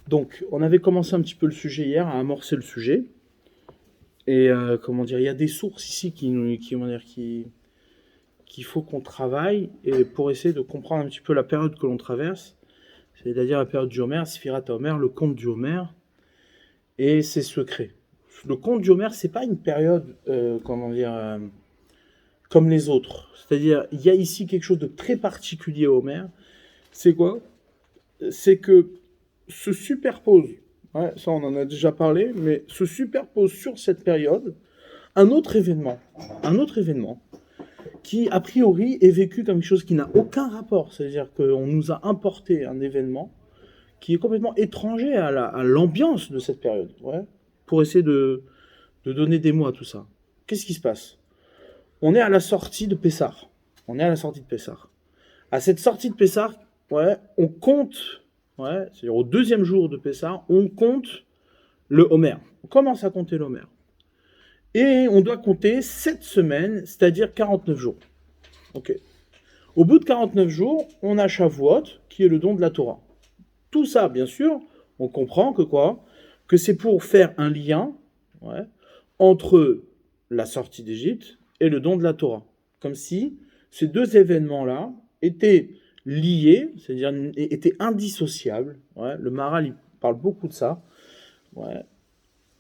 Donc, on avait commencé un petit peu le sujet hier, à amorcer le sujet. Et il y a des sources ici qu'il faut qu'on travaille et pour essayer de comprendre un petit peu la période que l'on traverse, c'est-à-dire la période du Homer, Sfirat Homer, le conte du Homer et ses secrets. Le conte du Homer, c'est pas une période, comme les autres. C'est-à-dire, il y a ici quelque chose de très particulier au Homer. C'est quoi? C'est que se superpose, ouais, ça on en a déjà parlé, mais se superpose sur cette période un autre événement qui a priori est vécu comme quelque chose qui n'a aucun rapport, c'est-à-dire qu'on nous a importé un événement qui est complètement étranger à l'ambiance de cette période, ouais, pour essayer de donner des mots à tout ça. Qu'est-ce qui se passe? On est à la sortie de Pessah. À cette sortie de Pessah, ouais, on compte, ouais, c'est-à-dire au deuxième jour de Pessah, on compte le Homer. On commence à compter le Homer. Et on doit compter 7 semaines, c'est-à-dire 49 jours. Ok. Au bout de 49 jours, on a Shavuot, qui est le don de la Torah. Tout ça, bien sûr, on comprend que quoi? Que c'est pour faire un lien, ouais, entre la sortie d'Égypte et le don de la Torah. Comme si ces deux événements-là étaient liés, c'est-à-dire étaient indissociables. Ouais. Le Maharal, il parle beaucoup de ça. Ouais.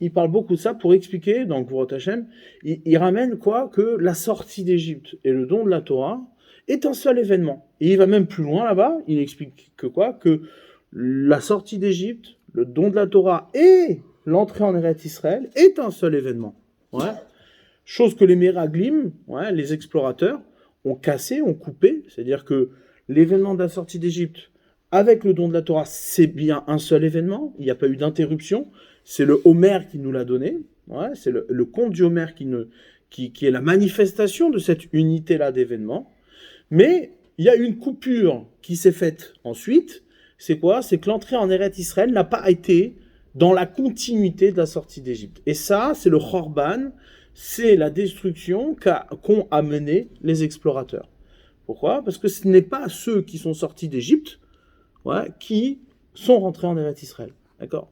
Il parle beaucoup de ça pour expliquer, dans le Kurot Hashem, il ramène quoi? Que la sortie d'Égypte et le don de la Torah est un seul événement. Et il va même plus loin là-bas, il explique que quoi? Que la sortie d'Égypte, le don de la Torah et l'entrée en Eretz Israël est un seul événement. Ouais. Chose que les Meraglim, ouais, les explorateurs, ont cassé, ont coupé. C'est-à-dire que l'événement de la sortie d'Égypte avec le don de la Torah, c'est bien un seul événement. Il n'y a pas eu d'interruption. C'est le Homer qui nous l'a donné. Ouais, c'est le conte du Homer qui est la manifestation de cette unité-là d'événements. Mais il y a une coupure qui s'est faite ensuite. C'est quoi? C'est que l'entrée en Eretz Israël n'a pas été dans la continuité de la sortie d'Égypte. Et ça, c'est le Khorban, c'est la destruction qu'ont amené les explorateurs. Pourquoi? Parce que ce n'est pas ceux qui sont sortis d'Égypte, ouais, qui sont rentrés en Eretz Israël. D'accord?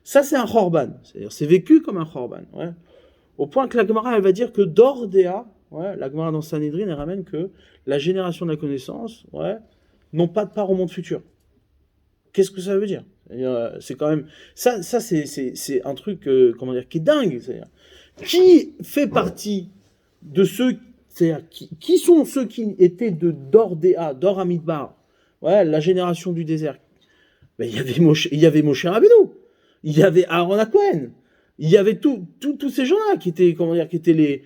Ça, c'est un Khorban. C'est-à-dire, c'est vécu comme un Khorban. Ouais. Au point que la Gemara, elle va dire que d'Ordéa, ouais, la Gemara dans Sanhedrin, elle ramène que la génération de la connaissance, ouais, n'ont pas de part au monde futur. Qu'est-ce que ça veut dire? C'est quand même... Ça c'est un truc, qui est dingue. C'est-à-dire, qui fait partie de ceux... C'est-à-dire, qui sont ceux qui étaient de d'Ordéa, d'Or Amidbar, ouais, la génération du désert? Ben, il y avait Moshe Rabbeinu, il y avait Aaron Cohen, il y avait tous ces gens-là qui étaient, qui étaient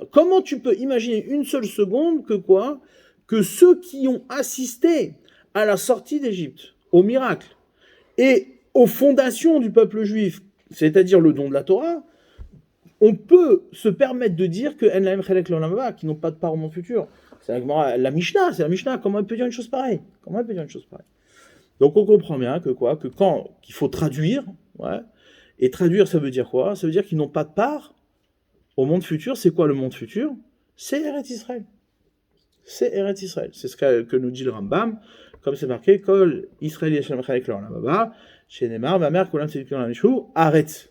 comment tu peux imaginer une seule seconde que quoi? Que ceux qui ont assisté à la sortie d'Égypte, au miracle, et aux fondations du peuple juif, c'est-à-dire le don de la Torah, on peut se permettre de dire que En Lahem Chelek L'Olam Haba, qui n'ont pas de part au monde futur. C'est la Mishnah, c'est la Mishnah. Comment elle peut dire une chose pareille? Donc on comprend bien que quoi? Que quand qu'il faut traduire, ouais, et traduire, ça veut dire quoi? Ça veut dire qu'ils n'ont pas de part au monde futur. C'est quoi le monde futur? C'est Eretz Israël. C'est Eretz Israël. C'est ce que nous dit le Rambam, comme c'est marqué, Kol Israël Yeshem Chalek L'Olam Haba, chez Neymar, Vamer, Kolam Tzedik L'Olam Yeshu, Aretz.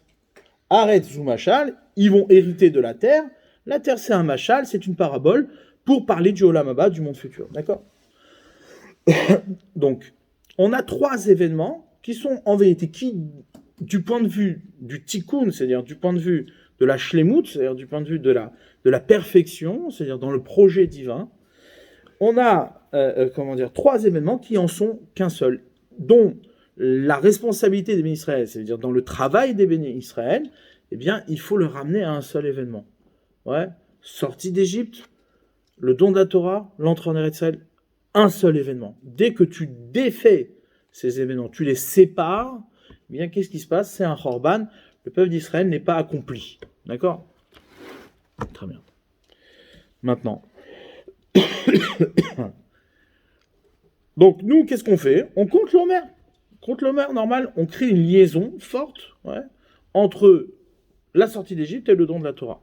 Aretz ou Machal, ils vont hériter de la terre. La terre, c'est un Machal, c'est une parabole pour parler du Olam Haba, du monde futur. D'accord? Donc, on a trois événements qui sont en vérité, qui, du point de vue du tikkun, c'est-à-dire du point de vue de la shlemut, c'est-à-dire du point de vue de la perfection, c'est-à-dire dans le projet divin, on a trois événements qui en sont qu'un seul, dont la responsabilité des bénis Israël, c'est-à-dire dans le travail des bénis Israël, eh bien, il faut le ramener à un seul événement. Ouais. Sortie d'Égypte, le don de la Torah, l'entrée en Eretz Israël, un seul événement. Dès que tu défais ces événements, tu les sépares, eh bien, qu'est-ce qui se passe? C'est un Khorban. Le peuple d'Israël n'est pas accompli. D'accord? Très bien. Maintenant. Donc, nous, qu'est-ce qu'on fait? On compte l'Homer. Contre l'Homer, normal, on crée une liaison forte, ouais, entre la sortie d'Égypte et le don de la Torah.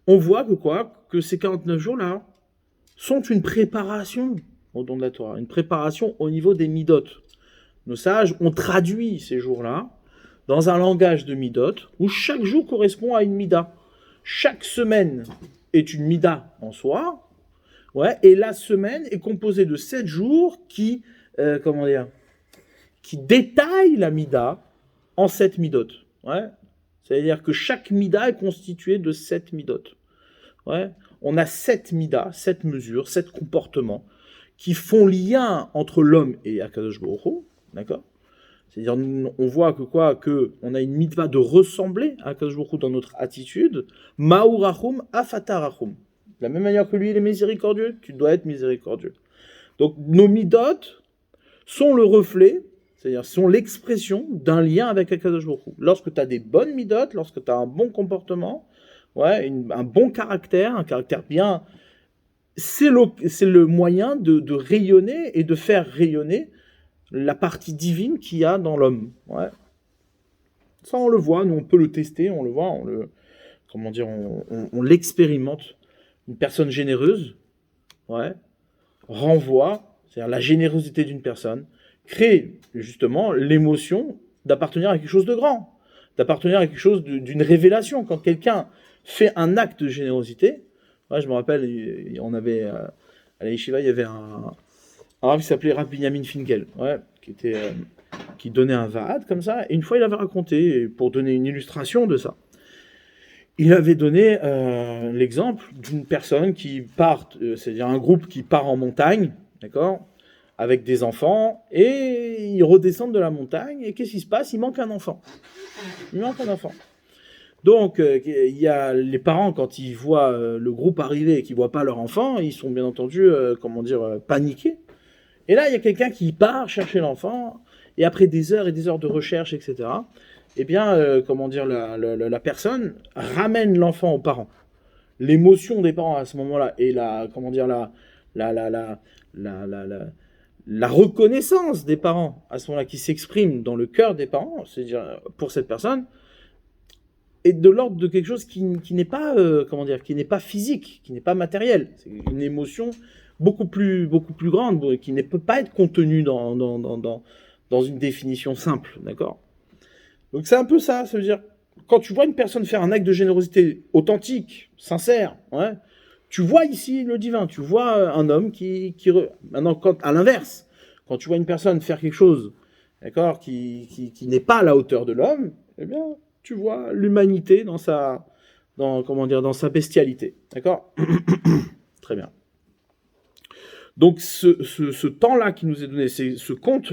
On voit que quoi? Que ces 49 jours-là sont une préparation au don de la Torah, une préparation au niveau des midot. nos sages ont traduit ces jours-là dans un langage de midot, où chaque jour correspond à une mida. Chaque semaine est une mida en soi, ouais, et la semaine est composée de 7 jours qui détaillent la mida en 7 midot. Ouais. C'est-à-dire que chaque mida est constituée de 7 midot. Ouais. On a 7 midas, 7 mesures, 7 comportements qui font lien entre l'homme et Akadosh Baruch Hu, d'accord? C'est-à-dire, on voit que on a une mitzvah de ressembler à Akadosh Baruch Hu dans notre attitude. Ma'u rachum, afata rachum. De la même manière que lui, il est miséricordieux, tu dois être miséricordieux. Donc, nos midot sont le reflet, c'est-à-dire sont l'expression d'un lien avec Akadosh Baruch Hu. Lorsque tu as des bonnes midot, lorsque tu as un bon comportement, ouais, un bon caractère, un caractère bien, c'est le moyen de rayonner et de faire rayonner la partie divine qu'il y a dans l'homme. Ouais. Ça, on le voit, nous, on peut le tester, on le voit, on l'expérimente. Une personne généreuse, ouais, renvoie, c'est-à-dire la générosité d'une personne, crée justement l'émotion d'appartenir à quelque chose de grand, d'appartenir à quelque chose d'une révélation. Quand quelqu'un fait un acte de générosité, ouais, je me rappelle, on avait, à la yeshiva, il y avait un rav qui s'appelait Rav Binyamin Finkel, ouais, qui donnait un vaad comme ça, et une fois il avait raconté, pour donner une illustration de ça, il avait donné l'exemple d'une personne qui part, c'est-à-dire un groupe qui part en montagne, d'accord, avec des enfants, et ils redescendent de la montagne, et qu'est-ce qui se passe? Il manque un enfant. Donc, il y a les parents, quand ils voient le groupe arriver et qu'ils ne voient pas leur enfant, ils sont bien entendu, paniqués. Et là, il y a quelqu'un qui part chercher l'enfant, et après des heures et des heures de recherche, etc., eh bien, la personne ramène l'enfant aux parents. L'émotion des parents à ce moment-là, et la reconnaissance des parents à ce moment-là qui s'exprime dans le cœur des parents, c'est-à-dire pour cette personne, est de l'ordre de quelque chose qui n'est pas, qui n'est pas physique, qui n'est pas matériel. C'est une émotion beaucoup plus grande, qui ne peut pas être contenue dans une définition simple, d'accord? Donc c'est un peu ça, ça veut dire, quand tu vois une personne faire un acte de générosité authentique, sincère, ouais, tu vois ici le divin, tu vois un homme Maintenant, à l'inverse, quand tu vois une personne faire quelque chose, d'accord, qui n'est pas à la hauteur de l'homme, eh bien, tu vois l'humanité dans sa bestialité, d'accord? Très bien. Donc ce temps-là qui nous est donné, ce compte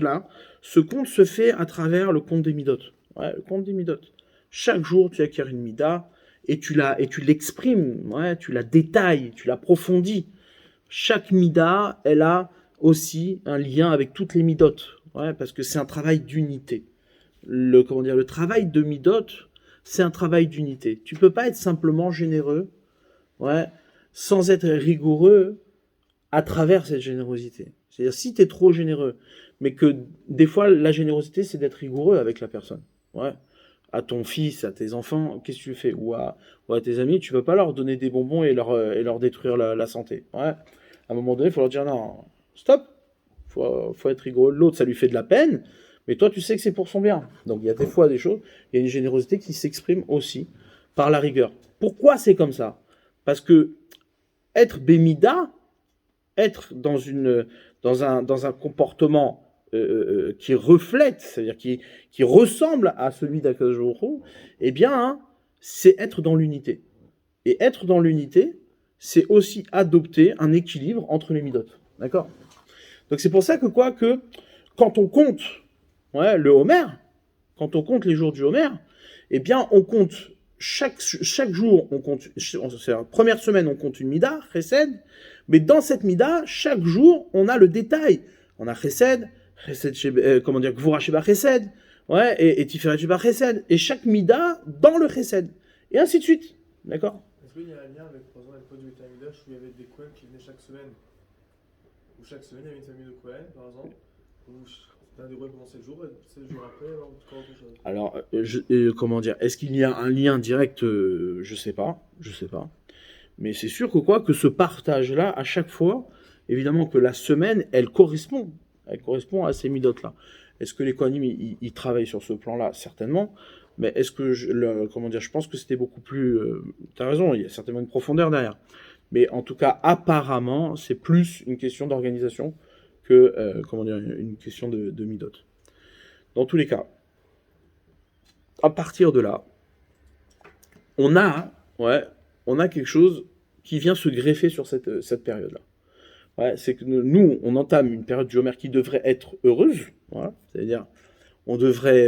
se fait à travers le compte des midot. Ouais, le compte des midot. Chaque jour, tu acquiers une mida et tu l'exprimes, ouais, tu la détailles, tu l'approfondis. Chaque mida, elle a aussi un lien avec toutes les midot, ouais, parce que c'est un travail d'unité. Le travail de midot, c'est un travail d'unité. Tu peux pas être simplement généreux, ouais, sans être rigoureux à travers cette générosité. C'est-à-dire, si tu es trop généreux, mais que des fois, la générosité, c'est d'être rigoureux avec la personne. Ouais. À ton fils, à tes enfants, qu'est-ce que tu fais? Ou à tes amis, tu ne peux pas leur donner des bonbons et leur détruire la santé. Ouais. À un moment donné, il faut leur dire non, stop, faut être rigoureux. L'autre, ça lui fait de la peine, mais toi, tu sais que c'est pour son bien. Donc, il y a des fois des choses, il y a une générosité qui s'exprime aussi par la rigueur. Pourquoi c'est comme ça? Parce que être bémida, être dans un comportement qui reflète, c'est-à-dire qui ressemble à celui d'Akadosh Baruch Hu, eh bien, c'est être dans l'unité. Et être dans l'unité, c'est aussi adopter un équilibre entre les midot. D'accord? Donc c'est pour ça que quand on compte le Homer, quand on compte les jours du Homer, eh bien, on compte chaque jour, on compte, c'est la première semaine, on compte une mida, chesed, mais dans cette mida, chaque jour, on a le détail. On a chesed, gvura sheba chesed, ouais, et tiferet sheba chesed, et chaque mida dans le chesed, et ainsi de suite. D'accord? Est-ce qu'il y a un lien avec, par exemple, avec le pod du Betamidash où il y avait des Kohen qui venaient chaque semaine? Où chaque semaine, il y avait une famille de Kohen, par exemple, où c'était un des Kohen pendant 7 jours, et 7 jours après, encore autre chose. Alors, est-ce qu'il y a un lien direct? Je sais pas. Mais c'est sûr que ce partage-là, à chaque fois, évidemment que la semaine, elle correspond à ces midotes-là. Est-ce que les Kohanim, ils travaillent sur ce plan-là? Certainement. Mais est-ce que, je pense que c'était beaucoup plus... tu as raison, il y a certainement une profondeur derrière. Mais en tout cas, apparemment, c'est plus une question d'organisation que, une question de midot. Dans tous les cas, à partir de là, on a quelque chose qui vient se greffer sur cette période-là. Ouais, c'est que nous, on entame une période du Homer qui devrait être heureuse, voilà, c'est-à-dire, on devrait,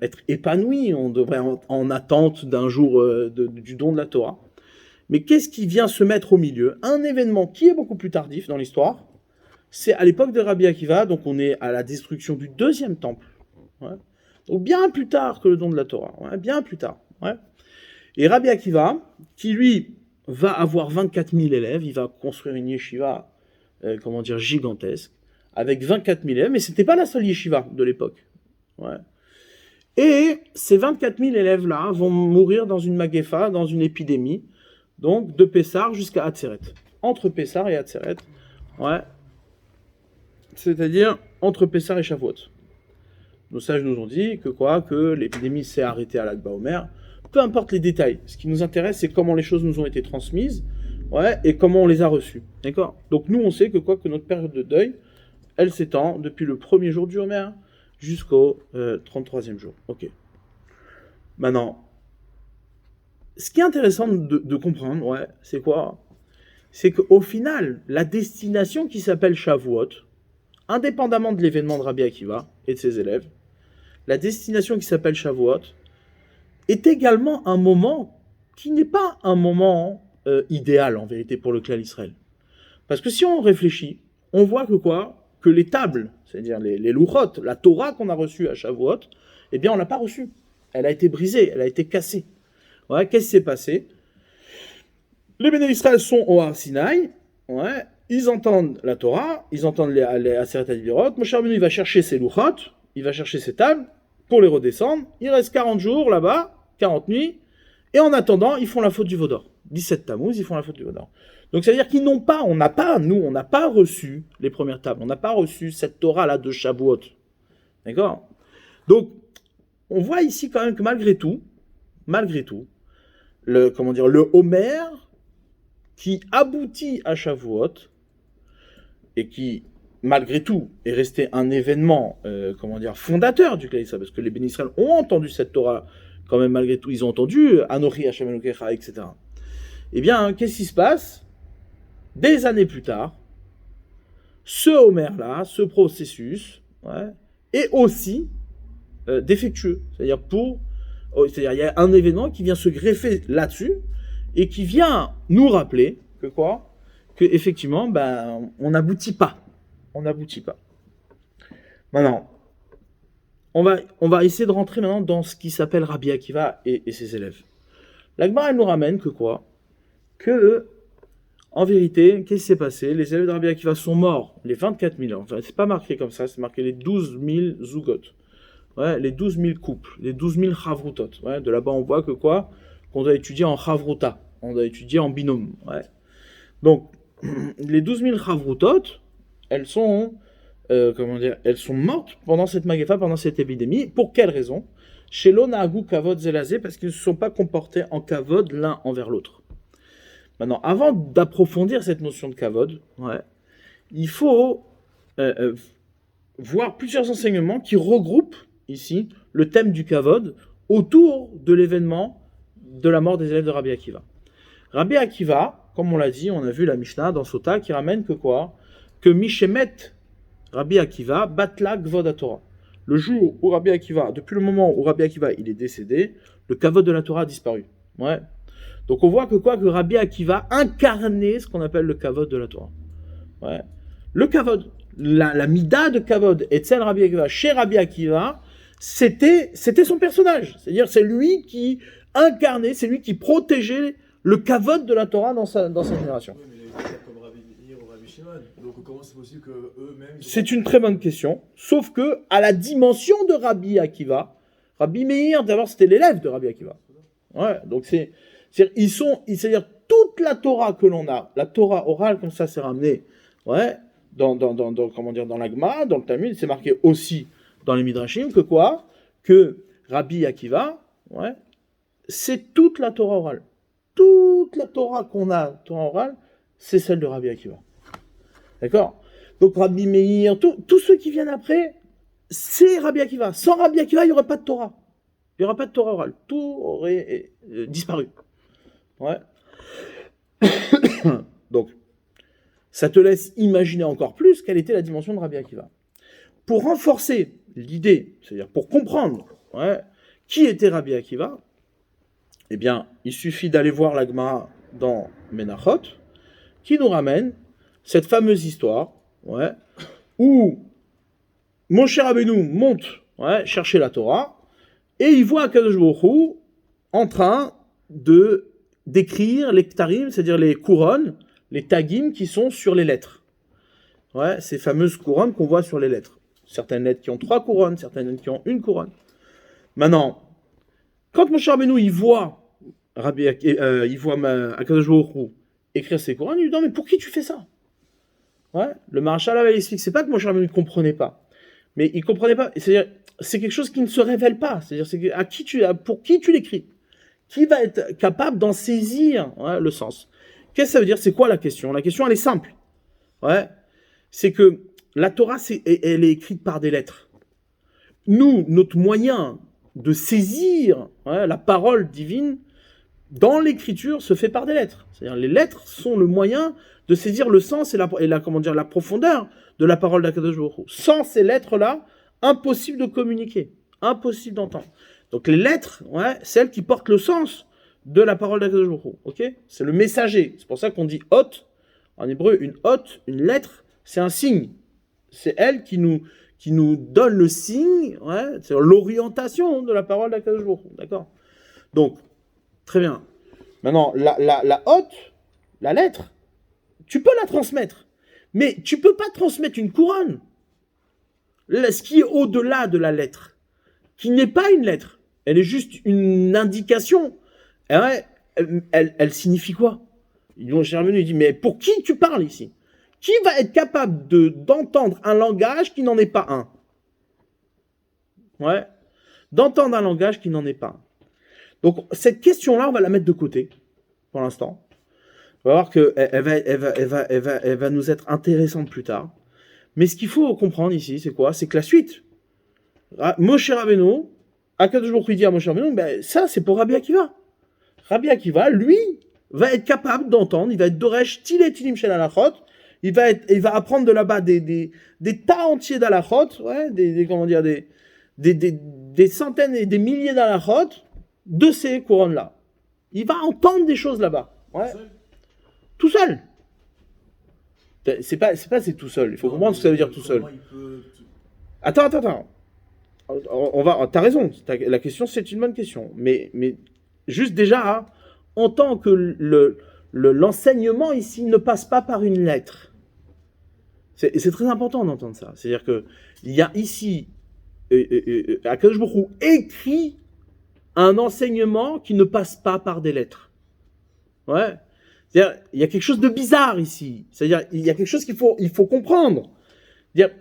être épanoui, on devrait en attente d'un jour du don de la Torah. Mais qu'est-ce qui vient se mettre au milieu? Un événement qui est beaucoup plus tardif dans l'histoire, c'est à l'époque de Rabbi Akiva, donc on est à la destruction du deuxième temple. Ouais. Donc bien plus tard que le don de la Torah, ouais, bien plus tard. Ouais. Et Rabbi Akiva, qui lui va avoir 24 000 élèves, il va construire une yeshiva, gigantesque, avec 24 000 élèves, mais c'était pas la seule yeshiva de l'époque. Ouais. Et ces 24 000 élèves-là vont mourir dans une magefa, dans une épidémie, donc de Pessar jusqu'à Atzeret. Entre Pessar et Atzeret, ouais. C'est-à-dire entre Pessar et Shavuot. Nos sages nous ont dit que l'épidémie s'est arrêtée à Lag BaOmer. Peu importe les détails. Ce qui nous intéresse, c'est comment les choses nous ont été transmises, ouais, et comment on les a reçues. D'accord? Donc nous, on sait que notre période de deuil, elle s'étend depuis le premier jour du Homer jusqu'au 33e jour. Ok. Maintenant, ce qui est intéressant de comprendre, ouais, c'est quoi? C'est qu'au final, la destination qui s'appelle Shavuot, indépendamment de l'événement de Rabbi Akiva et de ses élèves, la destination qui s'appelle Shavuot est également un moment qui n'est pas un moment idéal, en vérité, pour le clan Israël. Parce que si on réfléchit, on voit que les tables, c'est-à-dire les louchot, la Torah qu'on a reçue à Shavuot, eh bien, on ne l'a pas reçue. Elle a été brisée, elle a été cassée. Ouais, qu'est-ce qui s'est passé? Les Béné Israël sont au Har Sinaï, ouais, ils entendent la Torah, ils entendent les Aseret HaDivrot. Moshe Rabbeinu, il va chercher ses louchot, il va chercher ses tables pour les redescendre. Il reste 40 jours là-bas, 40 nuits, et en attendant, ils font la faute du Vaudor. 17 Tammuz, ils font la faute du Vaudor. Donc ça veut dire qu'ils n'ont pas, on n'a pas reçu les premières tables, on n'a pas reçu cette Torah-là de Shavuot. D'accord? Donc, on voit ici quand même que malgré tout, le Homer qui aboutit à Shavuot et qui, malgré tout, est resté un événement, fondateur du clan Israël, parce que les Béné Israël ont entendu cette Torah, quand même, malgré tout, ils ont entendu Anochi Hashem Elokecha, etc. Eh bien, qu'est-ce qui se passe? Des années plus tard, ce Homer-là, ce processus, ouais, est aussi défectueux. C'est-à-dire, il y a un événement qui vient se greffer là-dessus et qui vient nous rappeler que effectivement, on n'aboutit pas. On n'aboutit pas. Maintenant, on va essayer de rentrer maintenant dans ce qui s'appelle Rabbi Akiva et ses élèves. La Gemara, elle nous ramène que en vérité, qu'est-ce qui s'est passé? Les élèves de Rabbi Akiva sont morts, les 24 000. Enfin, c'est pas marqué comme ça, c'est marqué les 12 000 zugot. Ouais, les 12 000 couples, les 12 000 chavrutot. Ouais, de là-bas, on voit qu'on doit étudier en chavruta, on doit étudier en binôme. Ouais. Donc, les 12 000 chavrutot, elles sont mortes pendant cette magefa, pendant cette épidémie. Pour quelle raison? Chez l'onahagu kavod zelazé, parce qu'ils ne se sont pas comportés en kavod l'un envers l'autre. Maintenant, avant d'approfondir cette notion de kavod, ouais, il faut voir plusieurs enseignements qui regroupent ici le thème du kavod autour de l'événement de la mort des élèves de Rabbi Akiva. Rabbi Akiva, comme on l'a dit, on a vu la Mishnah dans Sota qui ramène que Mishemet Rabbi Akiva batla gvod haTorah. Le jour où Rabbi Akiva, depuis le moment où Rabbi Akiva il est décédé, le kavod de la Torah a disparu. Ouais. Donc on voit que Rabbi Akiva incarnait ce qu'on appelle le kavod de la Torah. Ouais. Le kavod, la mida de kavod et Etzel Rabbi Akiva, chez Rabbi Akiva, c'était son personnage. C'est-à-dire c'est lui qui incarnait, c'est lui qui protégeait le kavod de la Torah dans sa génération. Oui, mais il y a des gens comme Rabbi Meir ou Rabbi Shimon. Donc comment c'est possible qu'eux-mêmes... C'est une très bonne question. Sauf que à la dimension de Rabbi Akiva, Rabbi Meir, d'abord c'était l'élève de Rabbi Akiva. Ouais, donc c'est-à-dire toute la Torah que l'on a, la Torah orale comme ça c'est ramené, ouais, dans la Gemara, dans le Talmud, c'est marqué aussi dans les Midrashim que quoi? Que Rabbi Akiva, ouais, c'est toute la Torah orale. Toute la Torah qu'on a, Torah orale, c'est celle de Rabbi Akiva. D'accord? Donc Rabbi Meir, tous ceux qui viennent après, c'est Rabbi Akiva. Sans Rabbi Akiva, il n'y aurait pas de Torah. Il n'y aura pas de Torah orale. Tout aurait disparu. Ouais. Donc, ça te laisse imaginer encore plus quelle était la dimension de Rabbi Akiva. Pour renforcer l'idée, c'est-à-dire pour comprendre qui était Rabbi Akiva, eh bien, il suffit d'aller voir la Gemara dans Menachot, qui nous ramène cette fameuse histoire où Moshe Rabbeinu monte chercher la Torah, et il voit Akadosh Baruch Hu en train d'écrire les ktarim, c'est-à-dire les couronnes, les tagim qui sont sur les lettres. Ces fameuses couronnes qu'on voit sur les lettres. Certaines lettres qui ont 3 couronnes, certaines lettres qui ont 1 couronne. Maintenant, quand Moshe Rabbeinu il voit Akadosh Baruch Hu écrire ces couronnes, il lui dit « Non, mais pour qui tu fais ça ?» Le Maharshal avait expliqué, c'est pas que Moshe Rabbeinu ne comprenait pas, mais il comprenait pas. C'est-à-dire, c'est quelque chose qui ne se révèle pas. C'est-à-dire, pour qui tu l'écris? Qui va être capable d'en saisir le sens? Qu'est-ce que ça veut dire? C'est quoi la question? La question, elle est simple. C'est que la Torah, elle est écrite par des lettres. Nous, notre moyen de saisir la parole divine dans l'écriture se fait par des lettres. C'est-à-dire, les lettres sont le moyen de saisir le sens et la profondeur de la parole d'Akadosh Baruch Hu. Sans ces lettres-là, impossible de communiquer, impossible d'entendre. Donc les lettres, celles qui portent le sens de la parole d'Akadosh Baruch Hu. Okay, c'est le messager. C'est pour ça qu'on dit hôte. En hébreu, une hôte, une lettre, c'est un signe. C'est elle qui nous donne le signe, c'est l'orientation de la parole d'Akadosh Baruch Hu. D'accord? Donc, très bien. Maintenant, la hôte, la lettre, tu peux la transmettre. Mais tu ne peux pas transmettre une couronne. Ce qui est au-delà de la lettre, qui n'est pas une lettre, elle est juste une indication. Elle signifie quoi? Il dit, mais pour qui tu parles ici? Qui va être capable d'entendre un langage qui n'en est pas un? D'entendre un langage qui n'en est pas un. Donc, cette question-là, on va la mettre de côté, pour l'instant. On va voir qu'elle va nous être intéressante plus tard. Mais ce qu'il faut comprendre ici, c'est quoi? C'est que la suite, Moshe Rabbeinu, Akadosh Baruch Hu dit à Moshe Rabbeinu, ça c'est pour Rabbi Akiva. Rabbi Akiva, lui, va être capable d'entendre, il va être Doresh Tilet Tilim Shel Halachot, il va apprendre de là-bas des tas entiers d'Halachot, des centaines et des milliers d'Halachot de ces couronnes-là. Il va entendre des choses là-bas. Tout seul. C'est pas c'est tout seul. Il faut comprendre ce que ça veut dire tout seul. Attends. T'as raison. La question, c'est une bonne question. Mais juste déjà, en tant que l'enseignement ici ne passe pas par une lettre. C'est très important d'entendre ça. C'est-à-dire que il y a ici, Akadosh Baruch Hu écrit un enseignement qui ne passe pas par des lettres. C'est-à-dire, il y a quelque chose de bizarre ici. C'est-à-dire, il y a quelque chose qu'il faut comprendre. C'est-à-dire,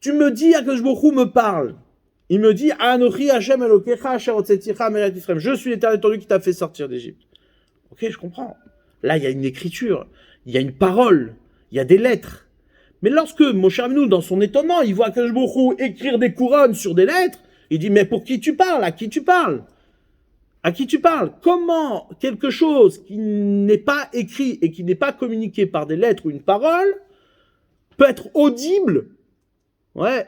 tu me dis, Akadosh Baruch Hu me parle. Il me dit, Anochi Hashem Elokecha asher hotzeticha me'eretz Yisrael. Je suis l'Éternel ton Dieu qui t'a fait sortir d'Égypte. Ok, je comprends. Là, il y a une écriture, il y a une parole, il y a des lettres. Mais lorsque Moshe Rabbeinu, dans son étonnement, il voit Akadosh Baruch Hu écrire des couronnes sur des lettres, il dit, mais pour qui tu parles? À qui tu parles? À qui tu parles? Comment quelque chose qui n'est pas écrit et qui n'est pas communiqué par des lettres ou une parole peut être audible,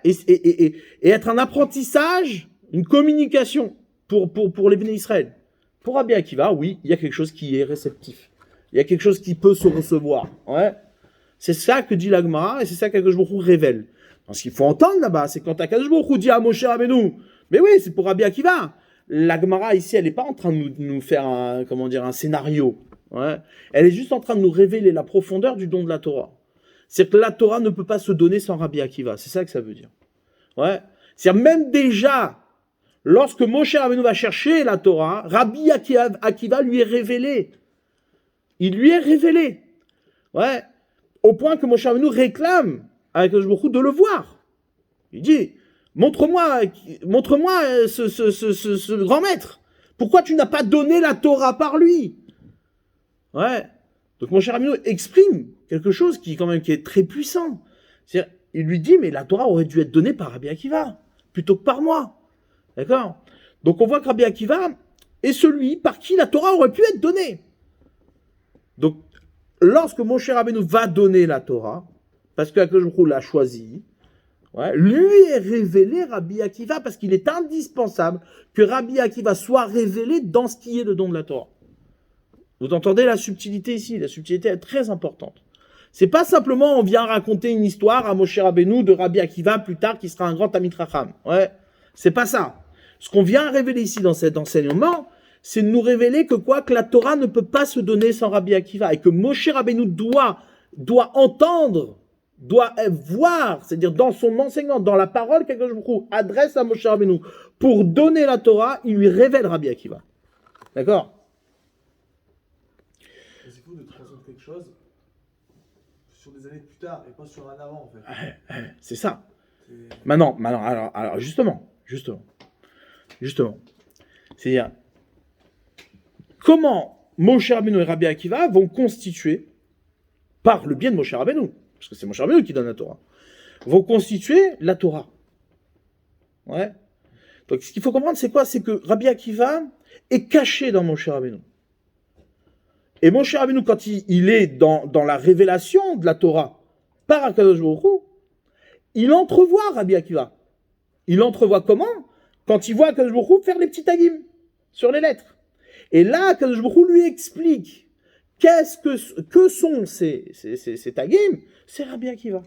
et être un apprentissage, une communication pour les Béné Israël? Pour Rabbi Akiva, oui, il y a quelque chose qui est réceptif. Il y a quelque chose qui peut se recevoir. C'est ça que dit la Gemara et c'est ça qu'Akadosh Baruch Hu révèle. Donc, ce qu'il faut entendre là-bas, c'est quand Akadosh Baruch Hu dit à Moshe Rabbeinu, mais oui, c'est pour Rabbi Akiva. La Gemara ici, elle n'est pas en train de nous faire un scénario. Elle est juste en train de nous révéler la profondeur du don de la Torah. C'est que la Torah ne peut pas se donner sans Rabbi Akiva. C'est ça que ça veut dire. C'est-à-dire même déjà, lorsque Moshe Rabbeinu va chercher la Torah, Rabbi Akiva lui est révélé. Il lui est révélé. Au point que Moshe Rabbeinu réclame avec Akadosh Baruch Hu de le voir. Il dit, Montre-moi ce grand maître. Pourquoi tu n'as pas donné la Torah par lui? Ouais. Donc mon cher Rabbeinu exprime quelque chose qui est très puissant. C'est-à-dire, il lui dit, mais la Torah aurait dû être donnée par Rabbi Akiva, plutôt que par moi. D'accord? Donc on voit que Rabbi Akiva est celui par qui la Torah aurait pu être donnée. Donc, lorsque Moshe Rabbeinu va donner la Torah, parce que Akadosh Baruch Hu l'a choisi, ouais, lui est révélé Rabbi Akiva, parce qu'il est indispensable que Rabbi Akiva soit révélé dans ce qui est le don de la Torah. Vous entendez la subtilité ici? La subtilité est très importante. C'est pas simplement on vient raconter une histoire à Moshe Rabbeinu de Rabbi Akiva plus tard qui sera un grand Talmid Chacham. Ouais, c'est pas ça. Ce qu'on vient révéler ici dans cet enseignement, c'est de nous révéler que que la Torah ne peut pas se donner sans Rabbi Akiva et que Moshe Rabbeinu doit entendre, doit voir, c'est-à-dire dans son enseignement, dans la parole qu'Akadosh Baruch Hu adresse à Moshe Rabbeinu pour donner la Torah, il lui révèle Rabbi Akiva. D'accord? C'est fou de transmettre quelque chose sur des années plus tard et pas sur un avant en fait. C'est ça. Maintenant, alors justement. C'est-à-dire, comment Moshe Rabbeinu et Rabbi Akiva vont constituer, par le biais de Moshe Rabbeinu, parce que c'est Moshe Rabbeinu qui donne la Torah, vont constituer la Torah. Ouais. Donc ce qu'il faut comprendre, c'est quoi? C'est que Rabbi Akiva est caché dans Moshe Rabbeinu. Et Moshe Rabbeinu, quand il est dans la révélation de la Torah par Akadosh Baruch Hu, il entrevoit Rabbi Akiva. Il entrevoit comment? Quand il voit Akadosh Baruch Hu faire les petits tagim sur les lettres. Et là, Akadosh Baruch Hu lui explique que sont ces tagim. C'est Rabbi Akiva.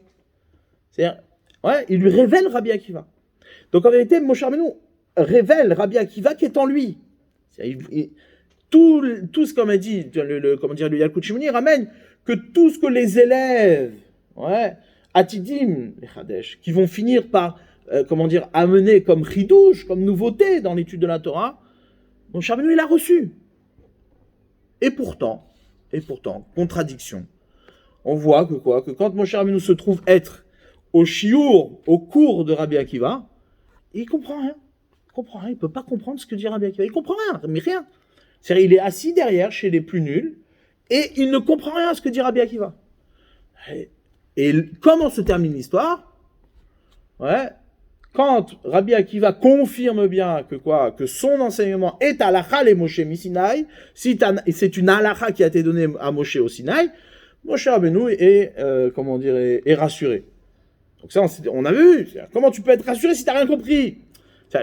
C'est-à-dire, ouais, il lui révèle Rabbi Akiva. Donc en vérité, Moshe Rabbeinu révèle Rabbi Akiva qui est en lui. Tout ce qu'on a dit, le Yalkut Shimoni ramène que tout ce que les élèves, ouais, Atidim, les Chadesh, qui vont finir par, amener comme chidouche, comme nouveauté dans l'étude de la Torah, Moshe Rabbeinu il a reçu. Et pourtant, contradiction. On voit que quand Moshe Rabbeinu se trouve être au shiur, au cours de Rabbi Akiva, il comprend rien. Il peut pas comprendre ce que dit Rabbi Akiva. Il comprend rien, mais rien. C'est-à-dire, il est assis derrière, chez les plus nuls, et il ne comprend rien à ce que dit Rabbi Akiva. Et comment se termine l'histoire? Ouais. Quand Rabbi Akiva confirme bien que son enseignement est halakha les Moshe Sinaï, c'est une halakha qui a été donnée à Moshe au Sinaï, Moshe Rabbeinu est rassuré. Donc ça, on a vu. Comment tu peux être rassuré si tu n'as rien compris?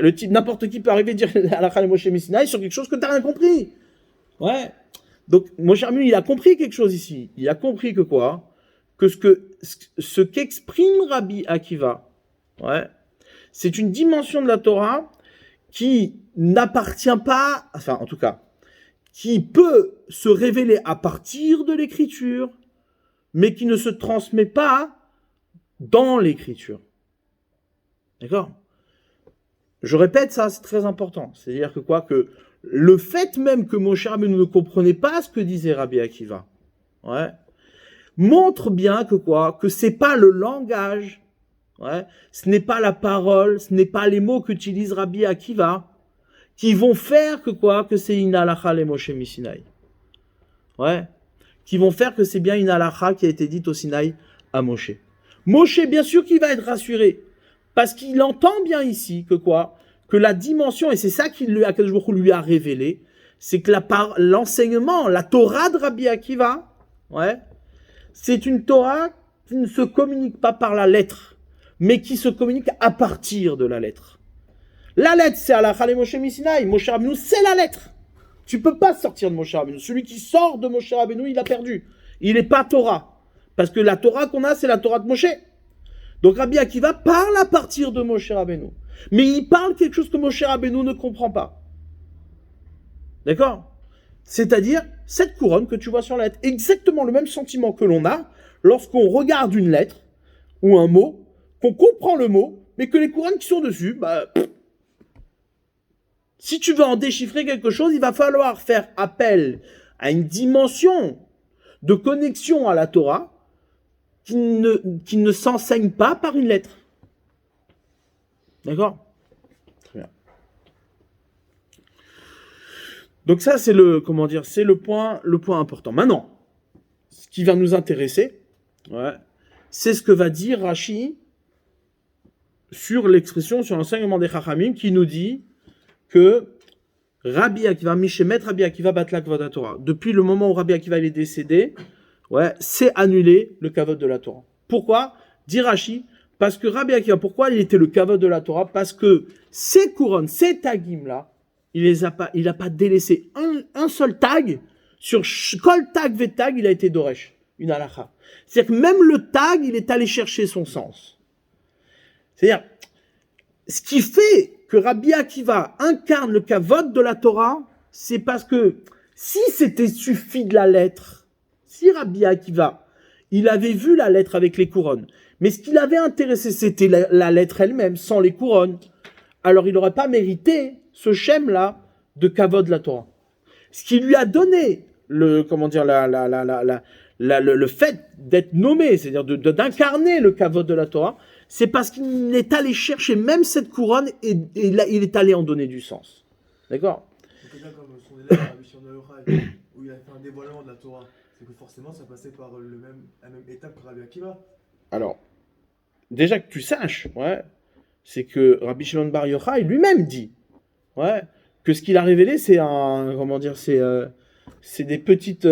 Le type, n'importe qui peut arriver à dire halakha les Moshe Sinaï sur quelque chose que tu n'as rien compris. Ouais. Donc Moshe Rabbeinu, il a compris quelque chose ici. Il a compris que ce qu'exprime Rabbi Akiva, ouais, c'est une dimension de la Torah qui n'appartient pas, enfin en tout cas, qui peut se révéler à partir de l'écriture, mais qui ne se transmet pas dans l'écriture. D'accord? Je répète ça, c'est très important. C'est-à-dire que le fait même que Moshe Rabbeinu ne comprenait pas ce que disait Rabbi Akiva, ouais, montre bien que c'est pas le langage, ouais, ce n'est pas la parole, ce n'est pas les mots qu'utilise Rabbi Akiva qui vont faire que c'est une halakha les Moshe Sinaï. Ouais, qui vont faire que c'est bien une halakha qui a été dite au Sinaï à Moshe. Moshe, bien sûr qu'il va être rassuré, parce qu'il entend bien ici que la dimension, et c'est ça qu'Akadosh Baruch Hu lui a révélé, c'est que l'enseignement, la Torah de Rabbi Akiva, ouais, c'est une Torah qui ne se communique pas par la lettre, mais qui se communique à partir de la lettre. La lettre, c'est halakha les Moshe Sinaï. Moshe Rabbeinu, c'est la lettre. Tu peux pas sortir de Moshe Rabbeinu. Celui qui sort de Moshe Rabbeinu, il a perdu. Il n'est pas Torah. Parce que la Torah qu'on a, c'est la Torah de Moshe. Donc Rabbi Akiva parle à partir de Moshe Rabbeinu. Mais il parle quelque chose que Moshe Rabbeinu ne comprend pas. D'accord? C'est-à-dire, cette couronne que tu vois sur la lettre, exactement le même sentiment que l'on a lorsqu'on regarde une lettre ou un mot, qu'on comprend le mot, mais que les couronnes qui sont dessus, si tu veux en déchiffrer quelque chose, il va falloir faire appel à une dimension de connexion à la Torah qui ne s'enseigne pas par une lettre. D'accord? Très bien. Donc ça, c'est le, comment dire, c'est le point important. Maintenant, ce qui va nous intéresser, ouais, c'est ce que va dire Rashi sur l'expression, sur l'enseignement des Chachamim, qui nous dit que Rabbi Akiva, Mishemet Rabbi Akiva Batla Kavod Torah. Depuis le moment où Rabbi Akiva il est décédé, ouais, c'est annulé le Kavod de la Torah. Pourquoi? Dit Rashi, parce que Rabbi Akiva, pourquoi il était le Kavod de la Torah? Parce que ces couronnes, ces tagim là, il a pas délaissé un seul tag. Sur Kol tag ve tag, il a été Doresh, une halakha. C'est-à-dire que même le tag, il est allé chercher son sens. C'est-à-dire, ce qui fait que Rabbi Akiva incarne le Kavod de la Torah, c'est parce que si c'était suffi de la lettre, si Rabbi Akiva, il avait vu la lettre avec les couronnes, mais ce qui l'avait intéressé, c'était la lettre elle-même, sans les couronnes, alors il n'aurait pas mérité ce shem-là de Kavod de la Torah. Ce qui lui a donné le, comment dire, le fait d'être nommé, c'est-à-dire d'incarner le Kavod de la Torah, c'est parce qu'il est allé chercher même cette couronne et là, il est allé en donner du sens. D'accord? Donc, quelqu'un comme son élève, Rabbi Shimon Yochai, où il a fait un dévoilement de la Torah, c'est que forcément ça passait par la même étape que Rabbi Akiva. Alors, déjà que tu saches, ouais, c'est que Rabbi Shimon Bar Yochai lui-même dit, ouais, que ce qu'il a révélé, c'est un, comment dire, c'est des petites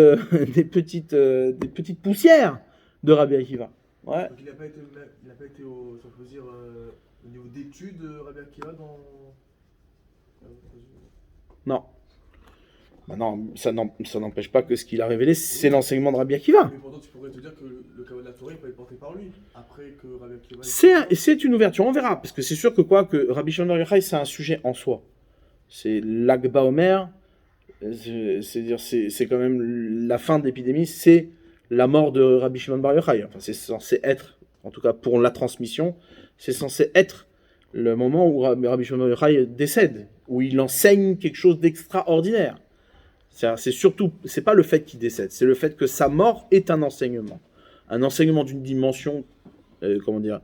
poussières de Rabbi Akiva. Ouais. Donc il n'a pas été au, si on peut dire, au niveau d'études Rabbi Akiva dans... Non. Bah non, ça n'empêche pas que ce qu'il a révélé, c'est l'enseignement de Rabbi Akiva. Mais pourtant, tu pourrais te dire que le Kavod de la Torah, il peut être porté par lui, après que Rabbi Akiva... C'est une ouverture, on verra, parce que c'est sûr que Rabbi Shimon Bar Yochai, c'est un sujet en soi. C'est l'Akba Omer, c'est-à-dire c'est quand même la fin de l'épidémie, c'est la mort de Rabbi Shimon Bar Yochai. Enfin, c'est censé être, en tout cas pour la transmission, c'est censé être le moment où Rabbi Shimon Bar Yochai décède, où il enseigne quelque chose d'extraordinaire. C'est surtout, c'est pas le fait qu'il décède, c'est le fait que sa mort est un enseignement d'une dimension, comment dire,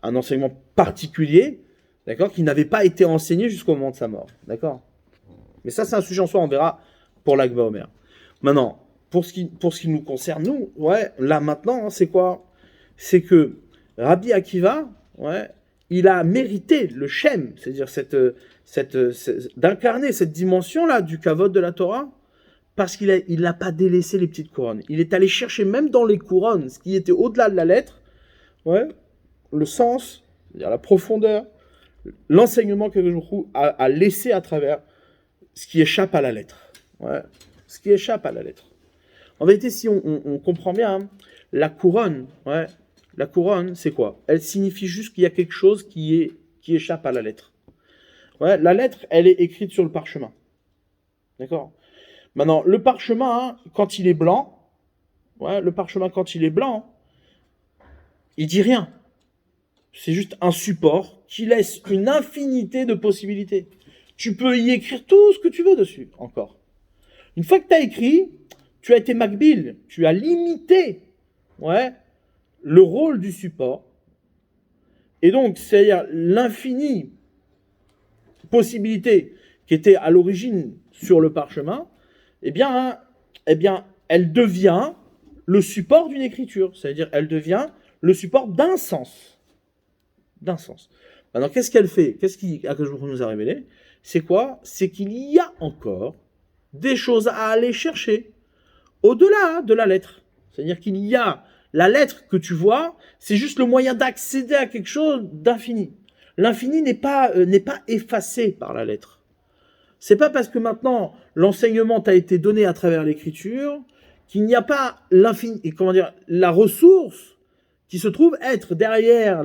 un enseignement particulier, d'accord, qui n'avait pas été enseigné jusqu'au moment de sa mort, d'accord. Mais ça, c'est un sujet en soi, on verra pour l'Akba Omer. Maintenant, pour ce qui nous concerne, nous, ouais, là maintenant, hein, c'est quoi? C'est que Rabbi Akiva, ouais, il a mérité le shem, c'est-à-dire d'incarner cette dimension-là du kavod de la Torah, parce qu'il n'a pas délaissé les petites couronnes. Il est allé chercher même dans les couronnes, ce qui était au-delà de la lettre, ouais, le sens, c'est-à-dire la profondeur, l'enseignement que Rouhou a laissé à travers ce qui échappe à la lettre. Ouais, ce qui échappe à la lettre. En vérité, si on comprend bien, hein, la couronne, c'est quoi? Elle signifie juste qu'il y a quelque chose qui échappe à la lettre. Ouais, la lettre, elle est écrite sur le parchemin. D'accord? Maintenant, le parchemin, hein, quand il est blanc, il dit rien. C'est juste un support qui laisse une infinité de possibilités. Tu peux y écrire tout ce que tu veux dessus, encore. Une fois que tu as écrit, tu as été makbil, tu as limité, ouais, le rôle du support. Et donc, c'est-à-dire l'infinie possibilité qui était à l'origine sur le parchemin, eh bien, elle devient le support d'une écriture. C'est-à-dire, elle devient le support d'un sens. D'un sens. Maintenant, qu'est-ce qu'elle fait? Qu'est-ce qu'Akadosh Baruch Hu nous a révélé? C'est quoi? C'est qu'il y a encore des choses à aller chercher au-delà de la lettre. C'est-à-dire qu'il y a la lettre que tu vois, c'est juste le moyen d'accéder à quelque chose d'infini. L'infini n'est pas effacé par la lettre. C'est pas parce que maintenant l'enseignement t'a été donné à travers l'écriture qu'il n'y a pas l'infini, et comment dire, la ressource qui se trouve être derrière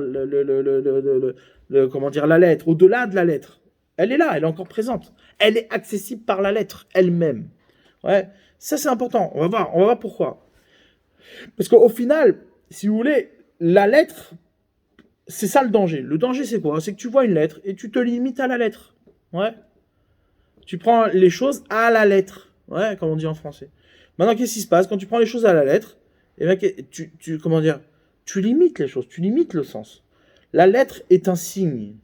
comment dire, la lettre, au-delà de la lettre. Elle est là, elle est encore présente. Elle est accessible par la lettre elle-même. Ouais, ça c'est important. On va voir pourquoi. Parce qu'au final, si vous voulez, la lettre, c'est ça le danger. Le danger c'est quoi? C'est que tu vois une lettre et tu te limites à la lettre. Ouais. Tu prends les choses à la lettre. Ouais, comme on dit en français. Maintenant, qu'est-ce qui se passe quand tu prends les choses à la lettre? Eh bien, comment dire? Tu limites les choses, tu limites le sens. La lettre est un signe.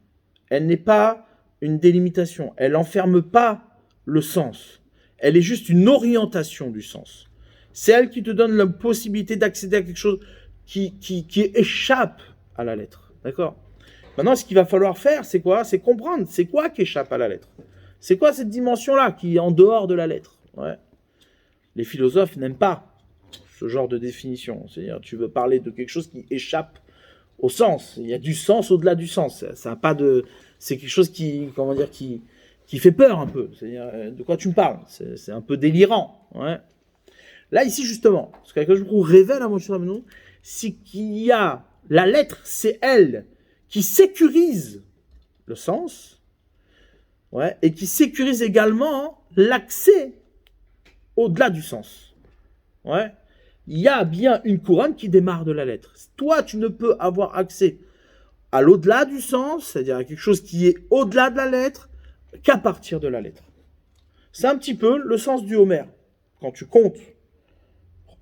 elle n'est pas une délimitation, elle n'enferme pas le sens, elle est juste une orientation du sens. C'est elle qui te donne la possibilité d'accéder à quelque chose qui échappe à la lettre, d'accord ? Maintenant, ce qu'il va falloir faire, c'est quoi ? C'est comprendre, c'est quoi qui échappe à la lettre ? C'est quoi cette dimension-là qui est en dehors de la lettre ? Ouais. Les philosophes n'aiment pas ce genre de définition. C'est-à-dire, tu veux parler de quelque chose qui échappe au sens. Il y a du sens au-delà du sens. Ça a pas de... C'est quelque chose qui fait peur un peu. C'est-à-dire, de quoi tu me parles ? C'est un peu délirant. Ouais. Là, ici, justement, ce que je vous révèle à Moshe Rabbeinu, c'est qu'il y a la lettre, c'est elle qui sécurise le sens, ouais, et qui sécurise également l'accès au-delà du sens. Ouais. Il y a bien une couronne qui démarre de la lettre. Toi, tu ne peux avoir accès à l'au-delà du sens, c'est-à-dire à quelque chose qui est au-delà de la lettre, qu'à partir de la lettre. C'est un petit peu le sens du Homer. Quand tu comptes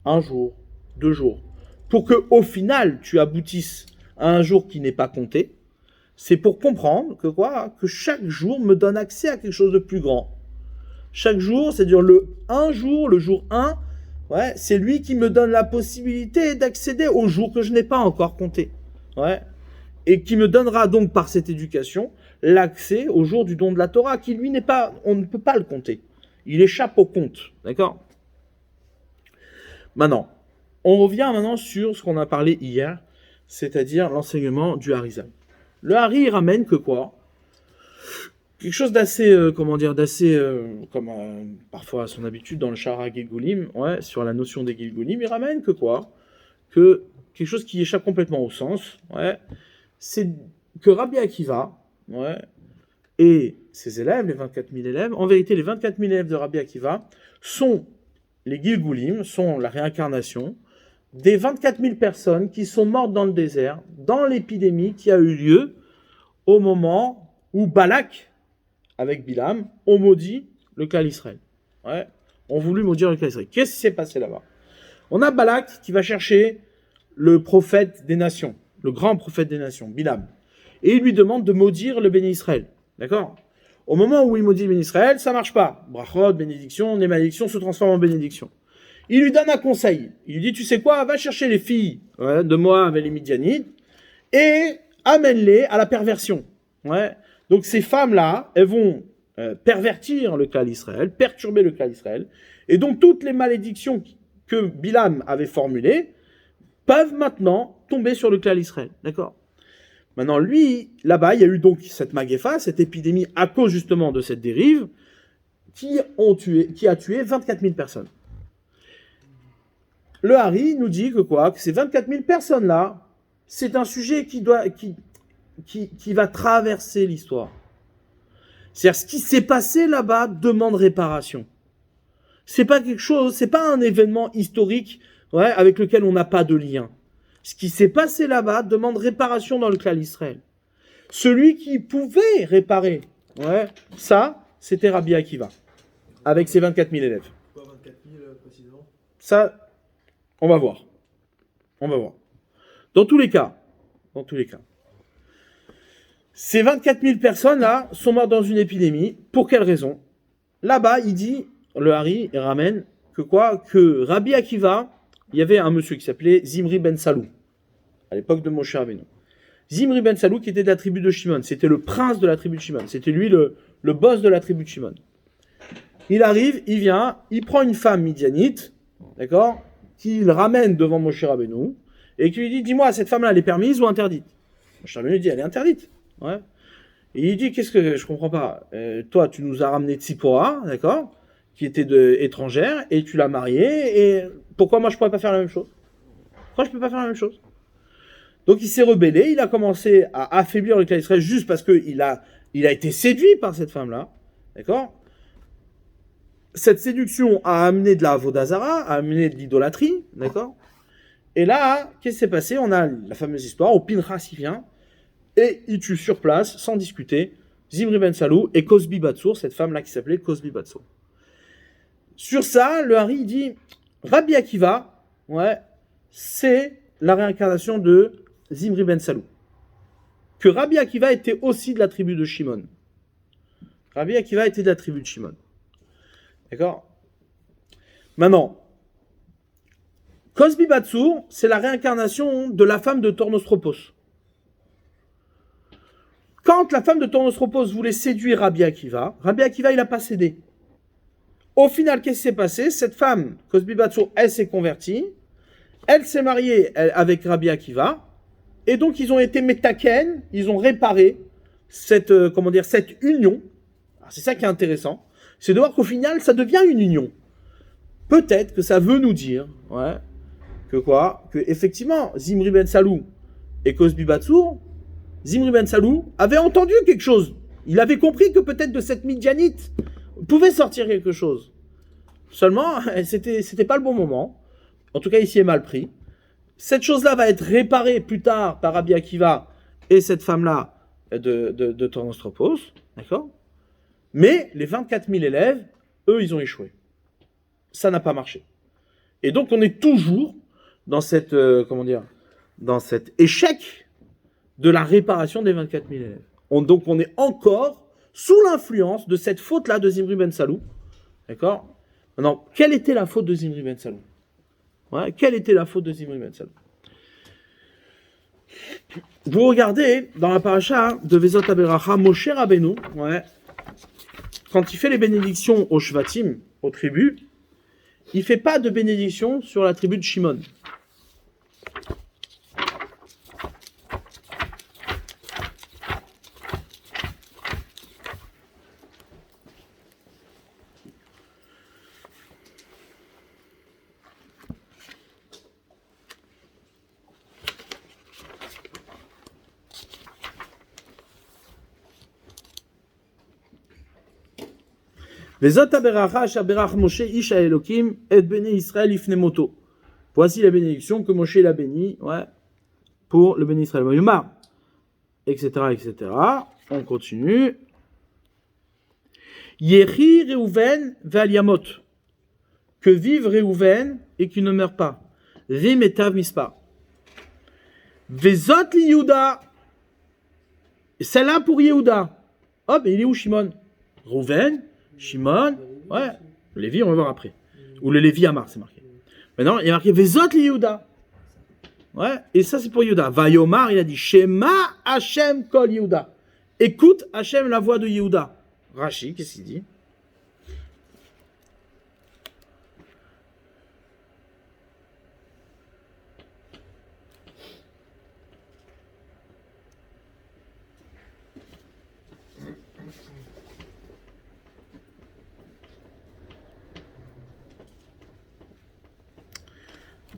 un jour, 2 jours, pour qu'au final, tu aboutisses à un jour qui n'est pas compté, c'est pour comprendre que quoi ? Que chaque jour me donne accès à quelque chose de plus grand. Chaque jour, c'est-à-dire le jour 1, ouais, c'est lui qui me donne la possibilité d'accéder au jour que je n'ai pas encore compté. Ouais, et qui me donnera donc par cette éducation l'accès au jour du don de la Torah, qui lui n'est pas, on ne peut pas le compter. Il échappe au compte. D'accord ? Maintenant, on revient maintenant sur ce qu'on a parlé hier, c'est-à-dire l'enseignement du Harizal. Le Hari ramène que quoi ? Quelque chose d'assez, comme parfois à son habitude dans le Shara Gilgulim, ouais, sur la notion des Gilgulim, il ramène que quoi ? Que quelque chose qui échappe complètement au sens, ouais, c'est que Rabbi Akiva, ouais, et ses élèves, les 24 000 élèves, en vérité, les 24 000 élèves de Rabbi Akiva sont les Gilgulim, sont la réincarnation des 24 000 personnes qui sont mortes dans le désert, dans l'épidémie qui a eu lieu au moment où Balak, avec Bilam, ont maudit le clan Israël. Ouais, ont voulu maudire le clan Israël. Qu'est-ce qui s'est passé là-bas ? On a Balak qui va chercher le prophète des nations, le grand prophète des nations, Bilam. Et il lui demande de maudire le béni Israël. D'accord ? Au moment où il maudit le béni Israël, ça marche pas. Brachot, bénédiction, les malédictions se transforment en bénédiction. Il lui donne un conseil. Il lui dit, tu sais quoi, va chercher les filles de Moab et les Midianites et amène-les à la perversion. Ouais. Donc ces femmes-là, elles vont pervertir le clan d'Israël, perturber le clan d'Israël. Et donc toutes les malédictions que Bilam avait formulées peuvent maintenant tomber sur le clan d'Israël. D'accord ? Maintenant, lui, là-bas, il y a eu donc cette magéfa, cette épidémie à cause justement de cette dérive qui a tué 24 000 personnes. Le Hari nous dit que quoi ? Que ces 24 000 personnes-là, c'est un sujet qui va traverser l'histoire. C'est-à-dire, ce qui s'est passé là-bas demande réparation. C'est pas quelque chose, c'est pas un événement historique, ouais, avec lequel on n'a pas de lien. Ce qui s'est passé là-bas demande réparation dans le clan d'Israël. Celui qui pouvait réparer, ouais, ça, c'était Rabbi Akiva, avec ses 24 000 élèves. Pourquoi 24 000 précisément ? Ça, on va voir. On va voir. Dans tous les cas, ces 24 000 personnes-là sont mortes dans une épidémie. Pour quelle raison ? Là-bas, il dit, le Hari, il ramène que quoi ? Que Rabbi Akiva, il y avait un monsieur qui s'appelait Zimri ben Salou, à l'époque de Moshe Rabbeinu. Zimri ben Salou qui était de la tribu de Shimon. C'était le prince de la tribu de Shimon. C'était lui le boss de la tribu de Shimon. Il arrive, il vient, il prend une femme midianite, d'accord, qu'il ramène devant Moshe Rabbeinu, et qui lui dit, dis-moi, cette femme-là, elle est permise ou interdite ? Moshe Rabbeinu dit, elle est interdite. Ouais. Et il dit, qu'est-ce que je comprends pas ? Toi, tu nous as ramené Tzipora, d'accord, qui était étrangère, et tu l'as mariée, et pourquoi moi je pourrais pas faire la même chose ? Pourquoi je peux pas faire la même chose ? Donc il s'est rebellé, il a commencé à affaiblir le clan d'Israël juste parce qu'il a été séduit par cette femme-là, d'accord ? Cette séduction a amené de la Avodazara, a amené de l'idolâtrie, d'accord ? Et là, qu'est-ce qui s'est passé ? On a la fameuse histoire où Pinchas y vient, et il tue sur place, sans discuter, Zimri ben Salou et Cosbi Batsour, cette femme-là qui s'appelait Cosbi Batsour. Sur ça, le Hari dit, Rabbi Akiva, ouais, c'est la réincarnation de Zimri ben Salou. que Rabbi Akiva était aussi de la tribu de Shimon. Rabbi Akiva était de la tribu de Shimon. D'accord? Maintenant, Cosbi Batsur, c'est la réincarnation de la femme de Tornosropos. Quand la femme de Tornosropos voulait séduire Rabbi Akiva, il n'a pas cédé. Au final, qu'est-ce qui s'est passé? Cette femme, Cosbi Batsur, elle s'est convertie, elle s'est mariée avec Rabbi Akiva, et donc ils ont été métaken, ils ont réparé cette union. Alors, c'est ça qui est intéressant, c'est de voir qu'au final, ça devient une union. Peut-être que ça veut nous dire, que effectivement, Zimri Ben Salou et Cosbi Batsur, Zimri Ben Salou avait entendu quelque chose. Il avait compris que peut-être de cette Midjanite pouvait sortir quelque chose. Seulement, c'était pas le bon moment. En tout cas, ici est mal pris. Cette chose-là va être réparée plus tard par Rabbi Akiva et cette femme-là de Tornostropos. D'accord? Mais les 24 000 élèves, eux, ils ont échoué. Ça n'a pas marché. Et donc, on est toujours dans dans cet échec de la réparation des 24 000 élèves. Donc, on est encore sous l'influence de cette faute-là de Zimri Ben Salou. D'accord? Maintenant, quelle était la faute de Zimri Ben Salou? Quelle était la faute de Zimri Ben Salou? Vous regardez dans la paracha de Vezot Aberacha, Moshe Rabbeinu, quand il fait les bénédictions aux Shvatim, aux tribus, il ne fait pas de bénédiction sur la tribu de Shimon. Vezot aberacha shaberach Moshe ish Elokim et béni Israël ifne moto. Voici la bénédiction que Moshe l'a béni, pour le béni Israël. Yoma, etc., etc. On continue. Yehi Reuven ve'al que vive Reuven et qu'il ne meure pas. Rim et tav mispa. Vezot li Yehuda. Celle-là pour Yehuda. Hop, il est où Shimon? Reuven, Shimon, Lévi, on va voir après. Ou le Lévi Amar, c'est marqué. Maintenant, il y a marqué Vezot li Yehuda. Et ça c'est pour Yehuda. Vayomar, il a dit Shema Hashem kol Yehuda. Écoute Hashem la voix de Yehuda. Rashi, qu'est-ce qu'il dit?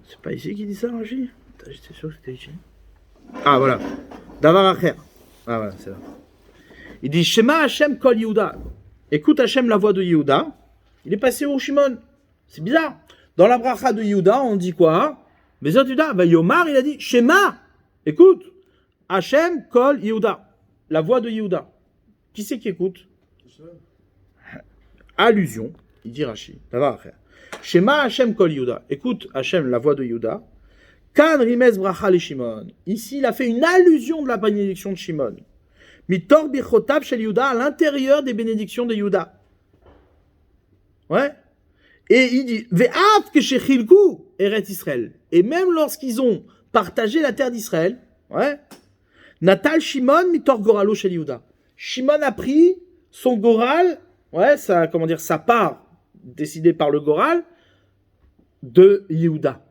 C'est pas ici qu'il dit ça, Rashi? J'étais sûr que c'était ici. Ah, voilà. Davar Acher. Ah, voilà, c'est là. Il dit Shema Hashem kol Yehuda. Écoute Hashem la voix de Yehuda. Il est passé au Shimon. C'est bizarre. Dans la bracha de Yehuda, on dit quoi? Mais Yehuda, Yomar, il a dit Shema. Écoute Hashem kol Yehuda. La voix de Yehuda. Qui c'est qui écoute? Allusion. Il dit Rashi. Davar Acher. Shema Hashem kol Yehuda. Écoute Hashem la voix de Yehuda. Kan rimez bracha le Shimon. Ici, il a fait une allusion de la bénédiction de Shimon. Mitor birchotav shel Yehuda, à l'intérieur des bénédictions de Yehuda. Et il dit ve'av keshechilku eret Israël. Et même lorsqu'ils ont partagé la terre d'Israël, Natal Shimon mitor goralo shel Yehuda. Shimon a pris son goral, sa part décidée par le goral de Yehuda.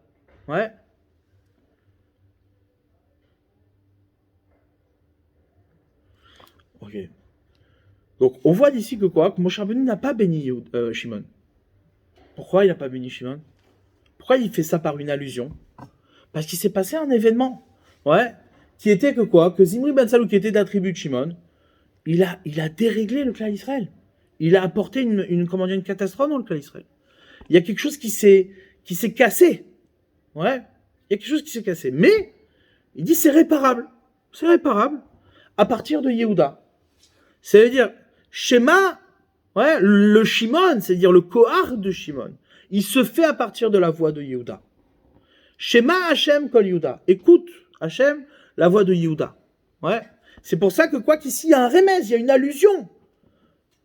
Ok. Donc, on voit d'ici que quoi? Que Moshe Rabbeinu n'a pas béni Shimon. Pourquoi il n'a pas béni Shimon? Pourquoi il fait ça par une allusion? Parce qu'il s'est passé un événement, qui était que quoi? Que Zimri Ben Salou, qui était de la tribu de Shimon, il a déréglé le clan d'Israël. Il a apporté une catastrophe dans le clan d'Israël. Il y a quelque chose qui s'est cassé. Il y a quelque chose qui s'est cassé. Mais, il dit c'est réparable. C'est réparable à partir de Yehuda. Ça veut dire, Shema, le Shimon, c'est-à-dire le Kohar de Shimon, il se fait à partir de la voix de Yehuda. Shema Hashem kol Yehuda. Écoute, Hashem, la voix de Yehuda. C'est pour ça que quoi qu'ici, il y a un remez, il y a une allusion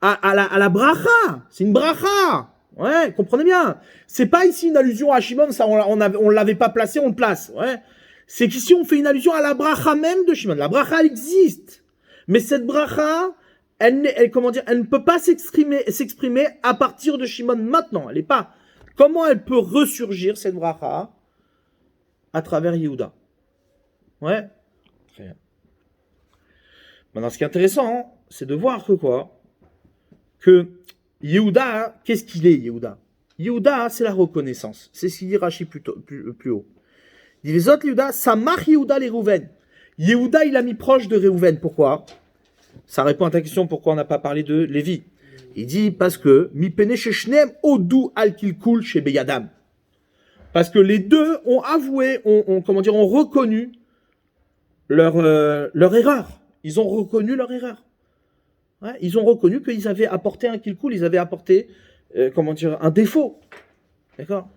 à la bracha. C'est une bracha. Ouais, comprenez bien. C'est pas ici une allusion à Shimon, ça on l'avait pas placé, on le place. Ouais. C'est qu'ici on fait une allusion à la bracha même de Shimon. La bracha elle existe. Mais cette bracha, elle ne peut pas s'exprimer à partir de Shimon maintenant. Elle est pas. Comment elle peut ressurgir cette bracha à travers Yehuda? Ouais. Très bien. Maintenant, ce qui est intéressant, c'est de voir que quoi? Que Yehuda, qu'est-ce qu'il est, Yehuda? Yehuda, c'est la reconnaissance. C'est ce qu'il dit Rashi plus haut. Il dit les autres, Yehuda, ça marque Yehuda les Réhouven. Yehuda, il a mis proche de Réhouven. Pourquoi? Ça répond à ta question, pourquoi on n'a pas parlé de Lévi. Il dit, parce que, mi pene sheshnem odou al kilkul chez Beyadam. Parce que les deux ont avoué, ont reconnu leur erreur. Ils ont reconnu leur erreur. Ouais, ils ont reconnu qu'ils avaient apporté un kilkul, ils avaient apporté, un défaut. D'accord?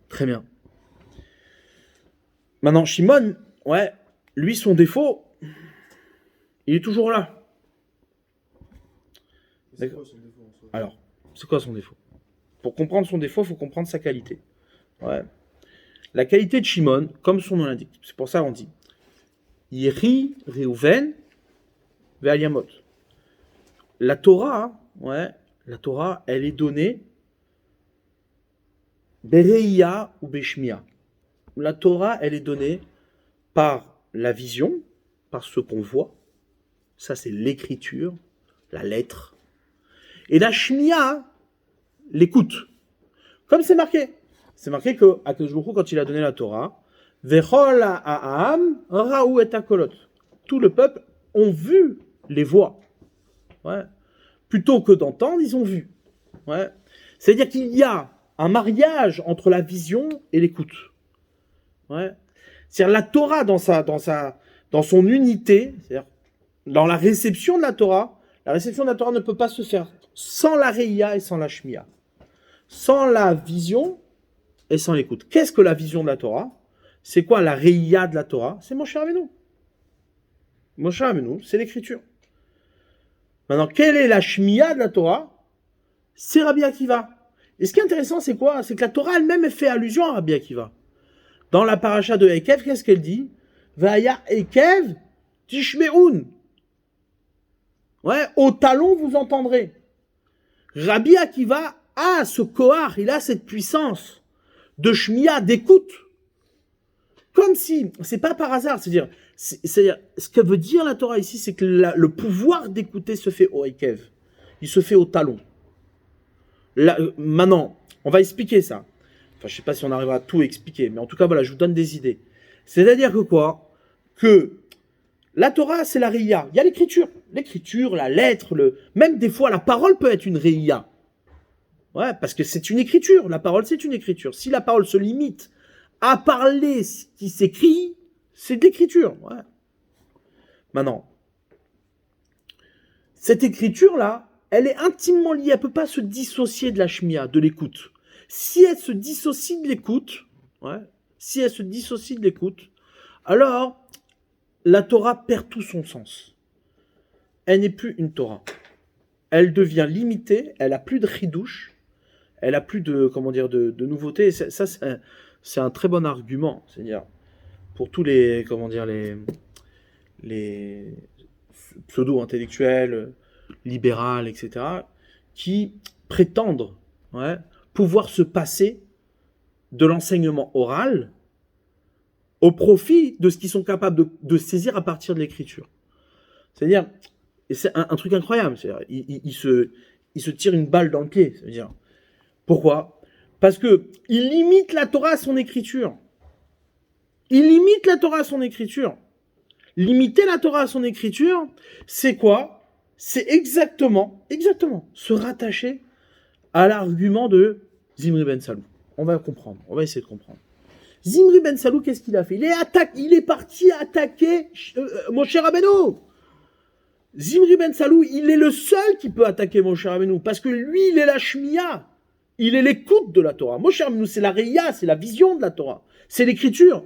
Très bien. Maintenant, Shimon, ouais, lui, son défaut, il est toujours là. C'est quoi son défaut en soi? Alors, c'est quoi son défaut? Pour comprendre son défaut, il faut comprendre sa qualité. Ouais. La qualité de Shimon, comme son nom l'indique, c'est pour ça qu'on dit Yeri, Reuven, Ve'aliamot. La Torah, elle est donnée Bereia ou Beshmia. La Torah, elle est donnée par la vision, par ce qu'on voit. Ça, c'est l'écriture, la lettre. Et la Shmia, l'écoute. Comme c'est marqué. C'est marqué que Akadosh Baruch Hu, quand il a donné la Torah, Vechol ha'am ra'u et hakolot. Tout le peuple ont vu les voix. Ouais. Plutôt que d'entendre, ils ont vu. Ouais. C'est-à-dire qu'il y a un mariage entre la vision et l'écoute. Ouais. C'est-à-dire la Torah dans son unité, c'est-à-dire dans la réception de la Torah ne peut pas se faire sans la Reïa et sans la Shmia. Sans la vision et sans l'écoute. Qu'est-ce que la vision de la Torah? C'est quoi la Reïa de la Torah? C'est Moshe Rabbeinu. Moshe Rabbeinu, c'est l'écriture. Maintenant, quelle est la Shmia de la Torah? C'est Rabbi Akiva. Et ce qui est intéressant, c'est quoi? C'est que la Torah elle-même fait allusion à Rabbi Akiva. Dans la paracha de Ekev, qu'est-ce qu'elle dit? Vaya Ekev tishme'un. Ouais, au talon vous entendrez. Rabbi Akiva a ce kohar, il a cette puissance de shmia, d'écoute. Comme si, c'est pas par hasard, c'est-à-dire, ce que veut dire la Torah ici, c'est que le pouvoir d'écouter se fait au Ekev. Il se fait au talon. Là, maintenant, on va expliquer ça. Enfin, je sais pas si on arrivera à tout expliquer, mais en tout cas, voilà, je vous donne des idées. C'est-à-dire que quoi? Que la Torah, c'est la Reïa. Il y a l'écriture. L'écriture, la lettre, même des fois, la parole peut être une Reïa. Ouais, parce que c'est une écriture. La parole, c'est une écriture. Si la parole se limite à parler ce qui s'écrit, c'est de l'écriture. Ouais. Maintenant, cette écriture-là, elle est intimement liée. Elle ne peut pas se dissocier de la shmia, de l'écoute. Si elle se dissocie de l'écoute, alors la Torah perd tout son sens. Elle n'est plus une Torah. Elle devient limitée, elle n'a plus de chidouche, elle n'a plus de, de nouveautés. Ça, c'est un très bon argument, c'est-à-dire pour tous les, les pseudo-intellectuels, libéraux, etc., qui prétendent pouvoir se passer de l'enseignement oral au profit de ce qu'ils sont capables de saisir à partir de l'écriture. C'est-à-dire, et c'est un truc incroyable, c'est-à-dire, il se tire une balle dans le pied. C'est-à-dire, pourquoi? Parce que il limite la Torah à son écriture. Limiter la Torah à son écriture, c'est quoi? C'est exactement, se rattacher à l'argument de Zimri Ben Salou. On va essayer de comprendre. Zimri Ben Salou, qu'est-ce qu'il a fait? Il est parti attaquer Moshe Rabbeinu. Zimri ben Salou, il est le seul qui peut attaquer Moshe Rabbeinu, parce que lui, il est la Shmiya. Il est l'écoute de la Torah. Moshe Rabbeinu, c'est la Reya, c'est la vision de la Torah. C'est l'écriture.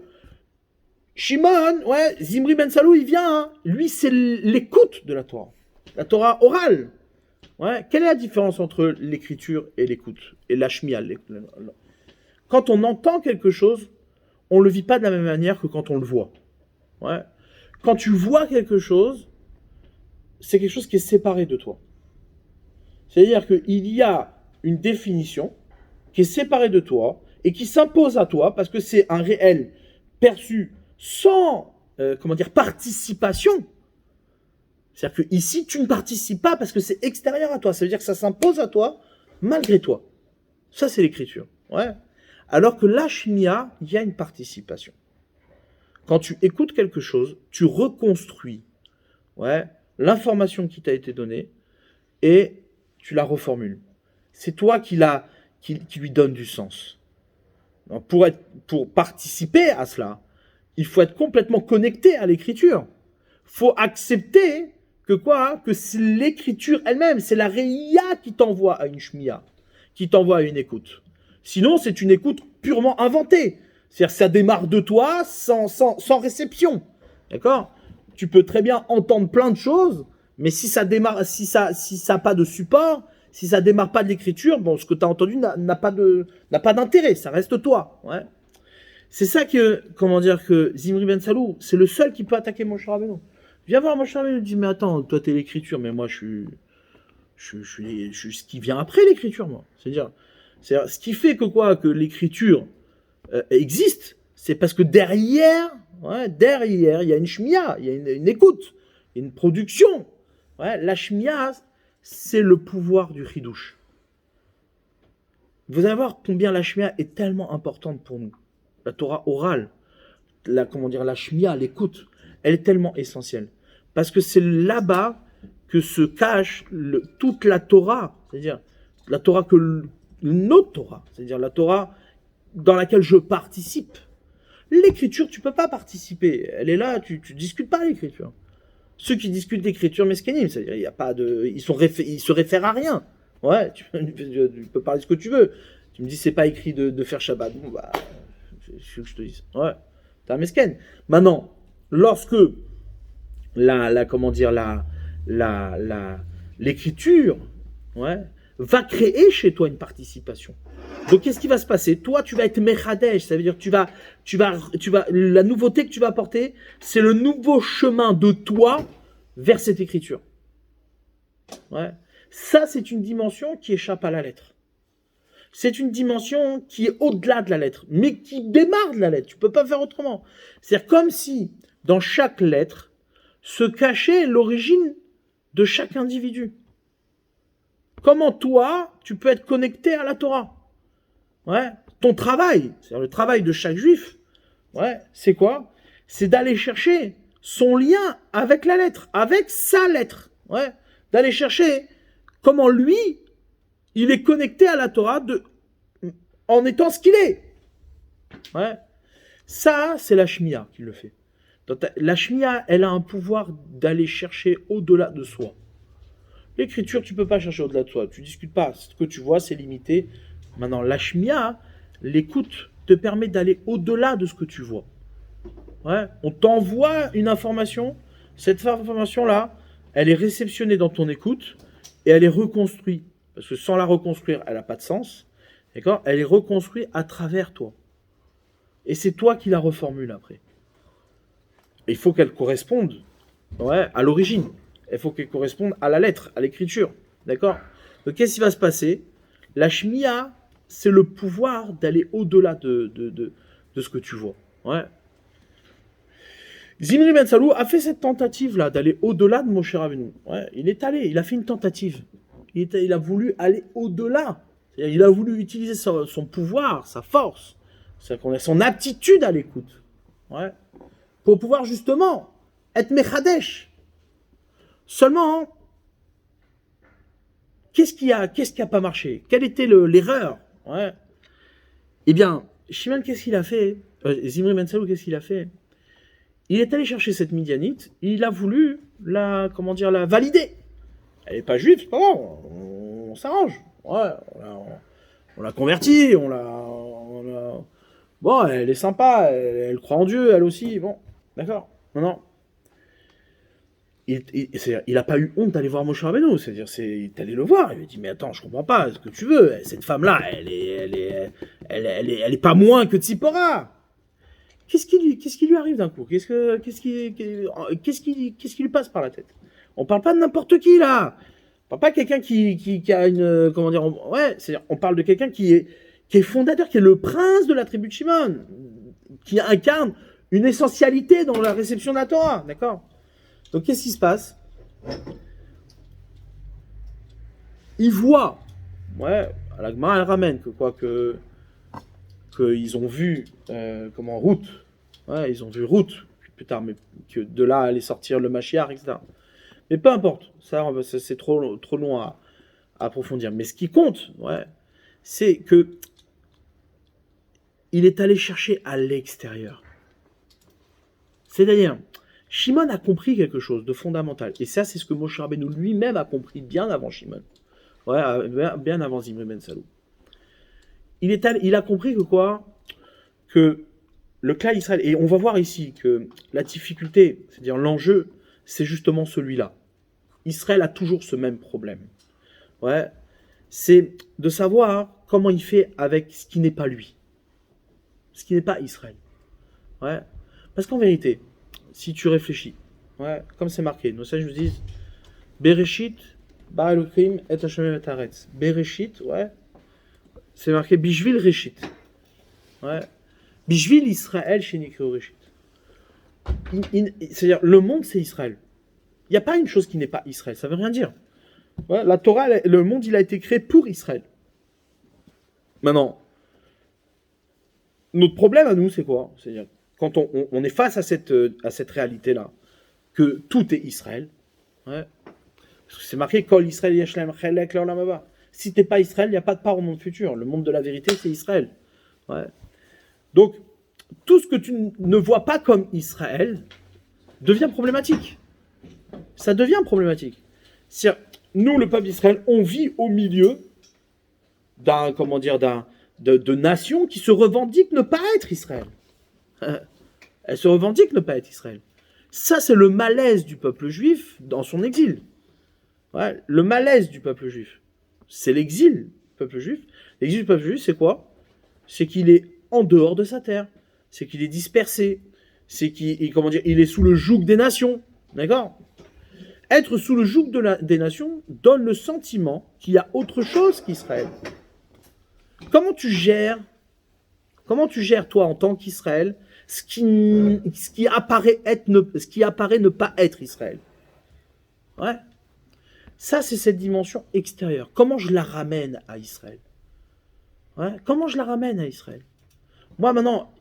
Shimon, ouais, Zimri ben Salou, il vient, hein. Lui, c'est l'écoute de la Torah. La Torah orale. Ouais. Quelle est la différence entre l'écriture et l'écoute? Et la Shmiya. Quand on entend quelque chose, on ne le vit pas de la même manière que quand on le voit. Ouais. Quand tu vois quelque chose, c'est quelque chose qui est séparé de toi. C'est-à-dire qu'il y a une définition qui est séparée de toi et qui s'impose à toi parce que c'est un réel perçu sans, participation. C'est-à-dire que ici, tu ne participes pas parce que c'est extérieur à toi. Ça veut dire que ça s'impose à toi malgré toi. Ça, c'est l'écriture. Ouais. Alors que la Shmiya, il y a une participation. Quand tu écoutes quelque chose, tu reconstruis l'information qui t'a été donnée et tu la reformules. C'est toi qui lui donne du sens. Donc pour participer à cela, il faut être complètement connecté à l'écriture. Il faut accepter que c'est l'écriture elle-même, c'est la Reya qui t'envoie à une Shmiya, qui t'envoie à une écoute. Sinon, c'est une écoute purement inventée. C'est-à-dire ça démarre de toi sans réception. D'accord ? Tu peux très bien entendre plein de choses, mais si ça n'a pas de support, si ça démarre pas de l'écriture, bon, ce que tu as entendu n'a pas d'intérêt, ça reste toi. Ouais. C'est ça que Zimri ben Salou, c'est le seul qui peut attaquer Moshe Rabbeinu. Viens voir Moshe Rabbeinu, il dit, mais attends, toi t'es l'écriture, mais moi je suis ce qui vient après l'écriture, moi. C'est-à-dire ce qui fait que l'écriture existe, c'est parce que derrière, il y a une shmiya, il y a une écoute, il y a une production. Ouais, la shmiya, c'est le pouvoir du chidouche. Vous allez voir combien la shmiya est tellement importante pour nous. La Torah orale, la shmiya, l'écoute, elle est tellement essentielle. Parce que c'est là-bas que se cache toute la Torah, c'est-à-dire la Torah notre Torah, c'est-à-dire la Torah dans laquelle je participe. L'écriture, tu peux pas participer. Elle est là, tu discutes pas l'écriture. Ceux qui discutent l'écriture mescanim, c'est-à-dire il y a pas de, ils se réfèrent à rien. Ouais, tu peux parler ce que tu veux. Tu me dis c'est pas écrit de faire Shabbat. Bon bah, je veux que je te dise. Ouais, t'es un mesken. Maintenant, lorsque l'écriture, va créer chez toi une participation. Donc, qu'est-ce qui va se passer? Toi, tu vas être mechadesh, ça veut dire la nouveauté que tu vas apporter, c'est le nouveau chemin de toi vers cette écriture. Ouais. Ça, c'est une dimension qui échappe à la lettre. C'est une dimension qui est au-delà de la lettre, mais qui démarre de la lettre. Tu peux pas faire autrement. C'est comme si, dans chaque lettre, se cachait l'origine de chaque individu. Comment toi, tu peux être connecté à la Torah? Ouais. Ton travail, c'est-à-dire le travail de chaque juif, c'est quoi? C'est d'aller chercher son lien avec la lettre, avec sa lettre. Ouais. D'aller chercher comment lui, il est connecté à la Torah en étant ce qu'il est. Ouais. Ça, c'est la Shmiya qui le fait. Donc, la Shmiya, elle a un pouvoir d'aller chercher au-delà de soi. L'écriture, tu ne peux pas chercher au-delà de soi. Tu ne discutes pas. Ce que tu vois, c'est limité. Maintenant, la Shmiya, l'écoute te permet d'aller au-delà de ce que tu vois. Ouais. On t'envoie une information. Cette information-là, elle est réceptionnée dans ton écoute et elle est reconstruite. Parce que sans la reconstruire, elle n'a pas de sens. D'accord ? Elle est reconstruite à travers toi. Et c'est toi qui la reformules après. Et il faut qu'elle corresponde à l'origine. Il faut qu'elle corresponde à la lettre, à l'écriture. D'accord ? Donc qu'est-ce qui va se passer ? La Shmiya, c'est le pouvoir d'aller au-delà de ce que tu vois. Ouais. Zimri ben Salou a fait cette tentative-là, d'aller au-delà de Moshe Rabbeinu. Ouais. Il a fait une tentative. Il a voulu aller au-delà. C'est-à-dire, il a voulu utiliser son pouvoir, sa force, son aptitude à l'écoute. Ouais. Pour pouvoir justement être mechadesh. Seulement, qu'est-ce qui a pas marché? Quelle était l'erreur? Ouais. Eh bien, Shimon, qu'est-ce qu'il a fait? Zimri ben Salou, qu'est-ce qu'il a fait? il est allé chercher cette Midianite, il a voulu la valider. Elle n'est pas juive, c'est pas grave, on s'arrange. Ouais, on l'a convertie, bon, elle est sympa, elle croit en Dieu, elle aussi, bon, d'accord. Non. Il a pas eu honte d'aller voir Moshe Rabbeinu, c'est-à-dire, il est allé le voir, il lui a dit, mais attends, je comprends pas ce que tu veux, cette femme-là, elle est pas moins que Tzipora. Qu'est-ce qui lui arrive d'un coup? Qu'est-ce qui lui passe par la tête? On parle pas de n'importe qui, là. On parle pas de quelqu'un qui a une, c'est-à-dire, on parle de quelqu'un qui est fondateur, qui est le prince de la tribu de Shimon, qui incarne une essentialité dans la réception de la Torah, d'accord? Donc, qu'est-ce qui se passe? Il voit, à la Gemara, elle ramène qu'ils ont vu, Ruth, ils ont vu Ruth, plus tard, mais que de là allait sortir le Mashiach, etc. Mais peu importe, ça c'est trop long à approfondir. Mais ce qui compte, c'est que il est allé chercher à l'extérieur. C'est-à-dire, Shimon a compris quelque chose de fondamental. Et ça, c'est ce que Moshe Rabbeinu lui-même a compris bien avant Shimon. Bien avant Zimri ben Salou. Il a compris que le Klal Israël, et on va voir ici que la difficulté, c'est-à-dire l'enjeu, c'est justement celui-là. Israël a toujours ce même problème. C'est de savoir comment il fait avec ce qui n'est pas lui. Ce qui n'est pas Israël. Parce qu'en vérité, si tu réfléchis, comme c'est marqué, nos sages nous disent Bereshit, Bara Elohim et Hashem et Haaretz. Bereshit, c'est marqué Bishvil Reshit. Bishvil Israël chez Nikro Reshit. C'est-à-dire, le monde, c'est Israël. Il n'y a pas une chose qui n'est pas Israël, ça ne veut rien dire. La Torah, le monde, il a été créé pour Israël. Maintenant, notre problème à nous, c'est quoi? C'est-à-dire, quand on est face à cette réalité-là, que tout est Israël, parce que c'est marqué Kol Israël Yeshlem Chelek Leolam Haba. Si t'es pas Israël, il n'y a pas de part au monde futur. Le monde de la vérité, c'est Israël. Donc, tout ce que tu ne vois pas comme Israël devient problématique. Ça devient problématique. C'est-à-dire, nous, le peuple d'Israël, on vit au milieu de nations qui se revendiquent ne pas être Israël. Elles se revendiquent ne pas être Israël. Ça, c'est le malaise du peuple juif dans son exil. Le malaise du peuple juif, c'est l'exil du peuple juif. L'exil du peuple juif, c'est quoi? C'est qu'il est en dehors de sa terre. C'est qu'il est dispersé. C'est qu'il est sous le joug des nations. D'accord? Être sous le joug des nations donne le sentiment qu'il y a autre chose qu'Israël. Comment tu gères, toi, en tant qu'Israël, ce qui apparaît ne pas être Israël? Ça, c'est cette dimension extérieure. Comment je la ramène à Israël? Comment je la ramène à Israël? Moi, maintenant,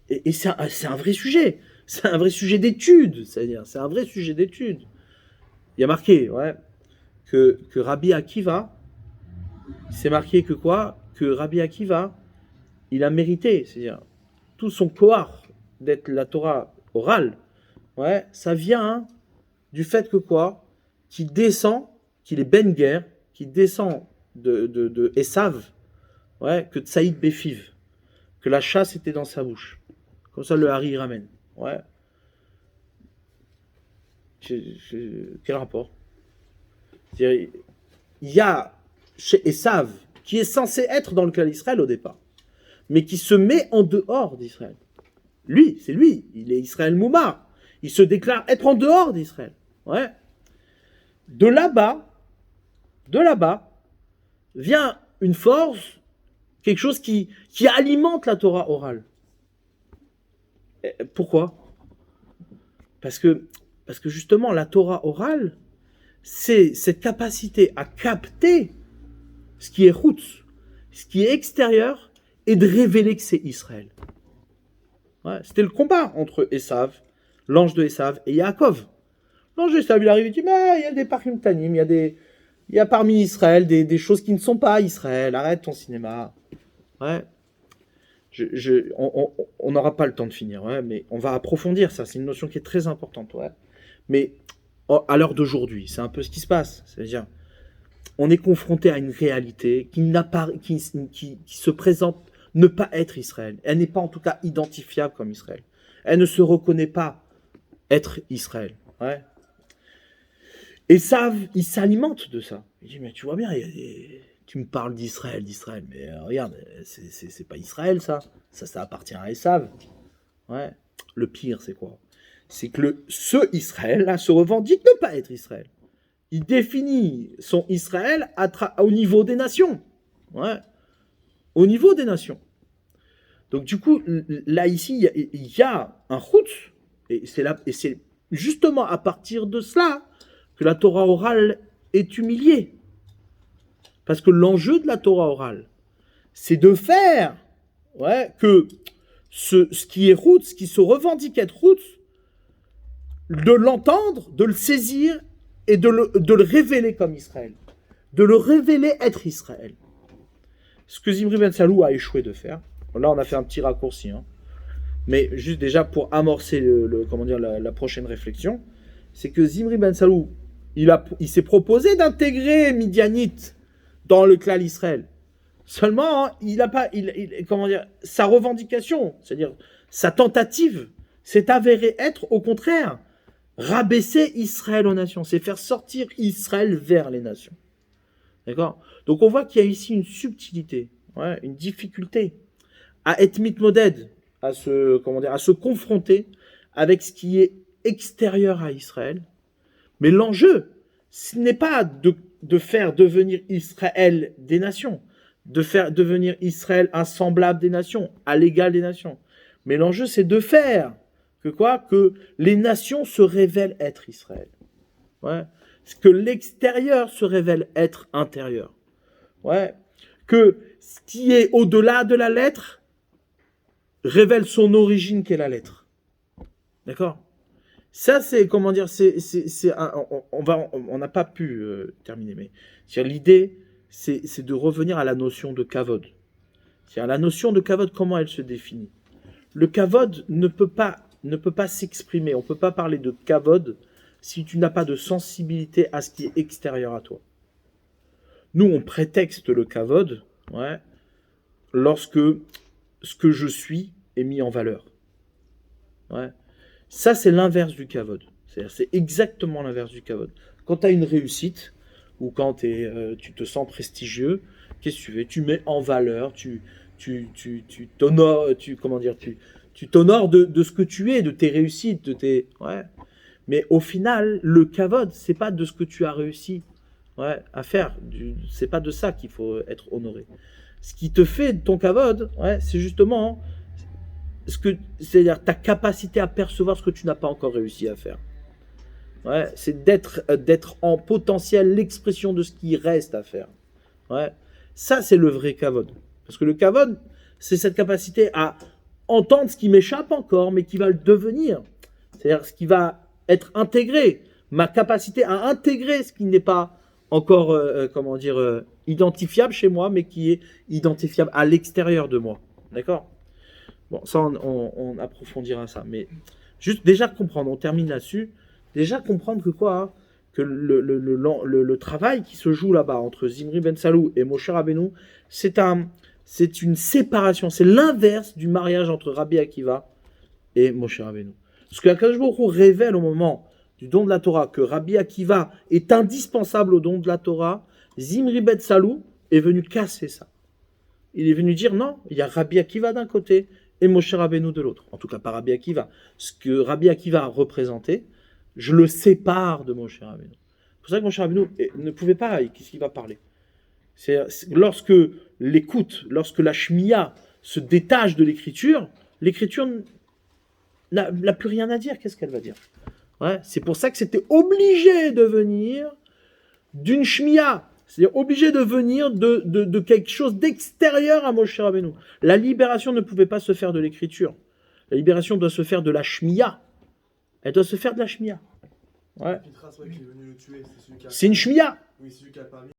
et c'est un vrai sujet. C'est un vrai sujet d'étude. C'est-à-dire, c'est un vrai sujet d'étude. Il y a marqué, que Rabbi Akiva, c'est marqué que Rabbi Akiva, il a mérité, c'est-à-dire, tout son kohar d'être la Torah orale, ça vient du fait qu'il descend, qu'il est Ben Ger, qu'il descend de Esav, que Tsaïd Befiv, que la chasse était dans sa bouche. Comme ça, le Hari ramène. Quel rapport? C'est-à-dire, il y a chez Esav, qui est censé être dans le Klal Israël au départ, mais qui se met en dehors d'Israël. C'est lui, il est Israël Mouma. Il se déclare être en dehors d'Israël. De là-bas, vient une force, quelque chose qui alimente la Torah orale. Et pourquoi? Parce que justement, la Torah orale, c'est cette capacité à capter ce qui est route, ce qui est extérieur, et de révéler que c'est Israël. C'était le combat entre Esav, l'ange de Esav, et Yaakov. L'ange de Esav, il arrive et dit, mais il y a des parim tanim, il y a parmi Israël des choses qui ne sont pas Israël, arrête ton cinéma. On n'aura pas le temps de finir, ouais, mais on va approfondir ça. C'est une notion qui est très importante, ouais. Mais à l'heure d'aujourd'hui, c'est un peu ce qui se passe. C'est-à-dire, on est confronté à une réalité qui se présente ne pas être Israël. Elle n'est pas en tout cas identifiable comme Israël. Elle ne se reconnaît pas être Israël. Ouais. Et ça, ils s'alimentent de ça. Il dit, mais tu vois bien, tu me parles d'Israël, mais regarde, c'est pas Israël ça. Ça appartient à Esav. Ouais. Le pire, c'est quoi? C'est que ce Israël-là se revendique ne pas être Israël. Il définit son Israël au niveau des nations. Ouais. Au niveau des nations. Donc du coup, là, ici, il y a un route, et c'est justement à partir de cela que la Torah orale est humiliée. Parce que l'enjeu de la Torah orale, c'est de faire que ce qui est route, ce qui se revendique être route, de l'entendre, de le saisir et de le révéler comme Israël. De le révéler être Israël. Ce que Zimri Ben Salou a échoué de faire. Là, on a fait un petit raccourci. Hein. Mais juste déjà pour amorcer la prochaine réflexion, c'est que Zimri Ben Salou, il s'est proposé d'intégrer Midianite dans le clan Israël. Seulement, sa revendication, c'est-à-dire sa tentative, s'est avérée être, au contraire, rabaisser Israël aux nations. C'est faire sortir Israël vers les nations. D'accord ? Donc on voit qu'il y a ici une subtilité, une difficulté à être mitmoded, à se confronter avec ce qui est extérieur à Israël. Mais l'enjeu, ce n'est pas de faire devenir Israël des nations, de faire devenir Israël un semblable des nations, à l'égal des nations. Mais l'enjeu, c'est de faire que les nations se révèlent être Israël. Ouais. Que l'extérieur se révèle être intérieur. Ouais. Que ce qui est au-delà de la lettre révèle son origine qu'est la lettre. D'accord ? Ça, c'est, comment dire, on n'a pas pu terminer, mais l'idée, c'est de revenir à la notion de kavod. C'est-à-dire, la notion de kavod, comment elle se définit ? Le kavod ne peut pas s'exprimer. On ne peut pas parler de kavod si tu n'as pas de sensibilité à ce qui est extérieur à toi. Nous, on prétexte le kavod lorsque ce que je suis est mis en valeur. Ouais. Ça, c'est l'inverse du kavod. C'est exactement l'inverse du kavod. Quand tu as une réussite, ou quand tu te sens prestigieux, qu'est-ce que tu fais ? Tu mets en valeur, tu t'honores, tu t'honores de ce que tu es, de tes réussites, de tes... Ouais. Mais au final, le kavod, c'est pas de ce que tu as réussi à faire. C'est pas de ça qu'il faut être honoré. Ce qui te fait ton kavod, c'est justement c'est-à-dire ta capacité à percevoir ce que tu n'as pas encore réussi à faire. C'est d'être en potentiel l'expression de ce qui reste à faire. Ça, c'est le vrai kavod. Parce que le kavod, c'est cette capacité à entendre ce qui m'échappe encore, mais qui va le devenir. C'est-à-dire ce qui va être intégré. Ma capacité à intégrer ce qui n'est pas encore, identifiable chez moi, mais qui est identifiable à l'extérieur de moi. D'accord ? Bon, ça, on approfondira ça. Mais juste déjà comprendre, on termine là-dessus, déjà comprendre que le travail qui se joue là-bas entre Zimri Ben Salou et Moshe Rabbeinu, c'est une séparation, c'est l'inverse du mariage entre Rabbi Akiva et Moshe Rabbeinu. Ce que Akadosh Baruch Hu révèle au moment du don de la Torah, que Rabbi Akiva est indispensable au don de la Torah, Zimri Ben Salou est venu casser ça. Il est venu dire non, il y a Rabbi Akiva d'un côté et Moshe Rabbeinu de l'autre. En tout cas, pas Rabbi Akiva. Ce que Rabbi Akiva a représenté, je le sépare de Moshe Rabbeinu. C'est pour ça que Moshe Rabbeinu ne pouvait pas, qu'est-ce qu'il va parler ? C'est lorsque l'écoute, lorsque la shmiya se détache de l'écriture n'a plus rien à dire. Qu'est-ce qu'elle va dire ? C'est pour ça que c'était obligé de venir d'une shmiya. C'est-à-dire obligé de venir de quelque chose d'extérieur à Moshe Rabbeinu. La libération ne pouvait pas se faire de l'écriture. La libération doit se faire de la shmiya. Elle doit se faire de la shmiya. C'est une shmiya. Oui, c'est celui qui a parlé.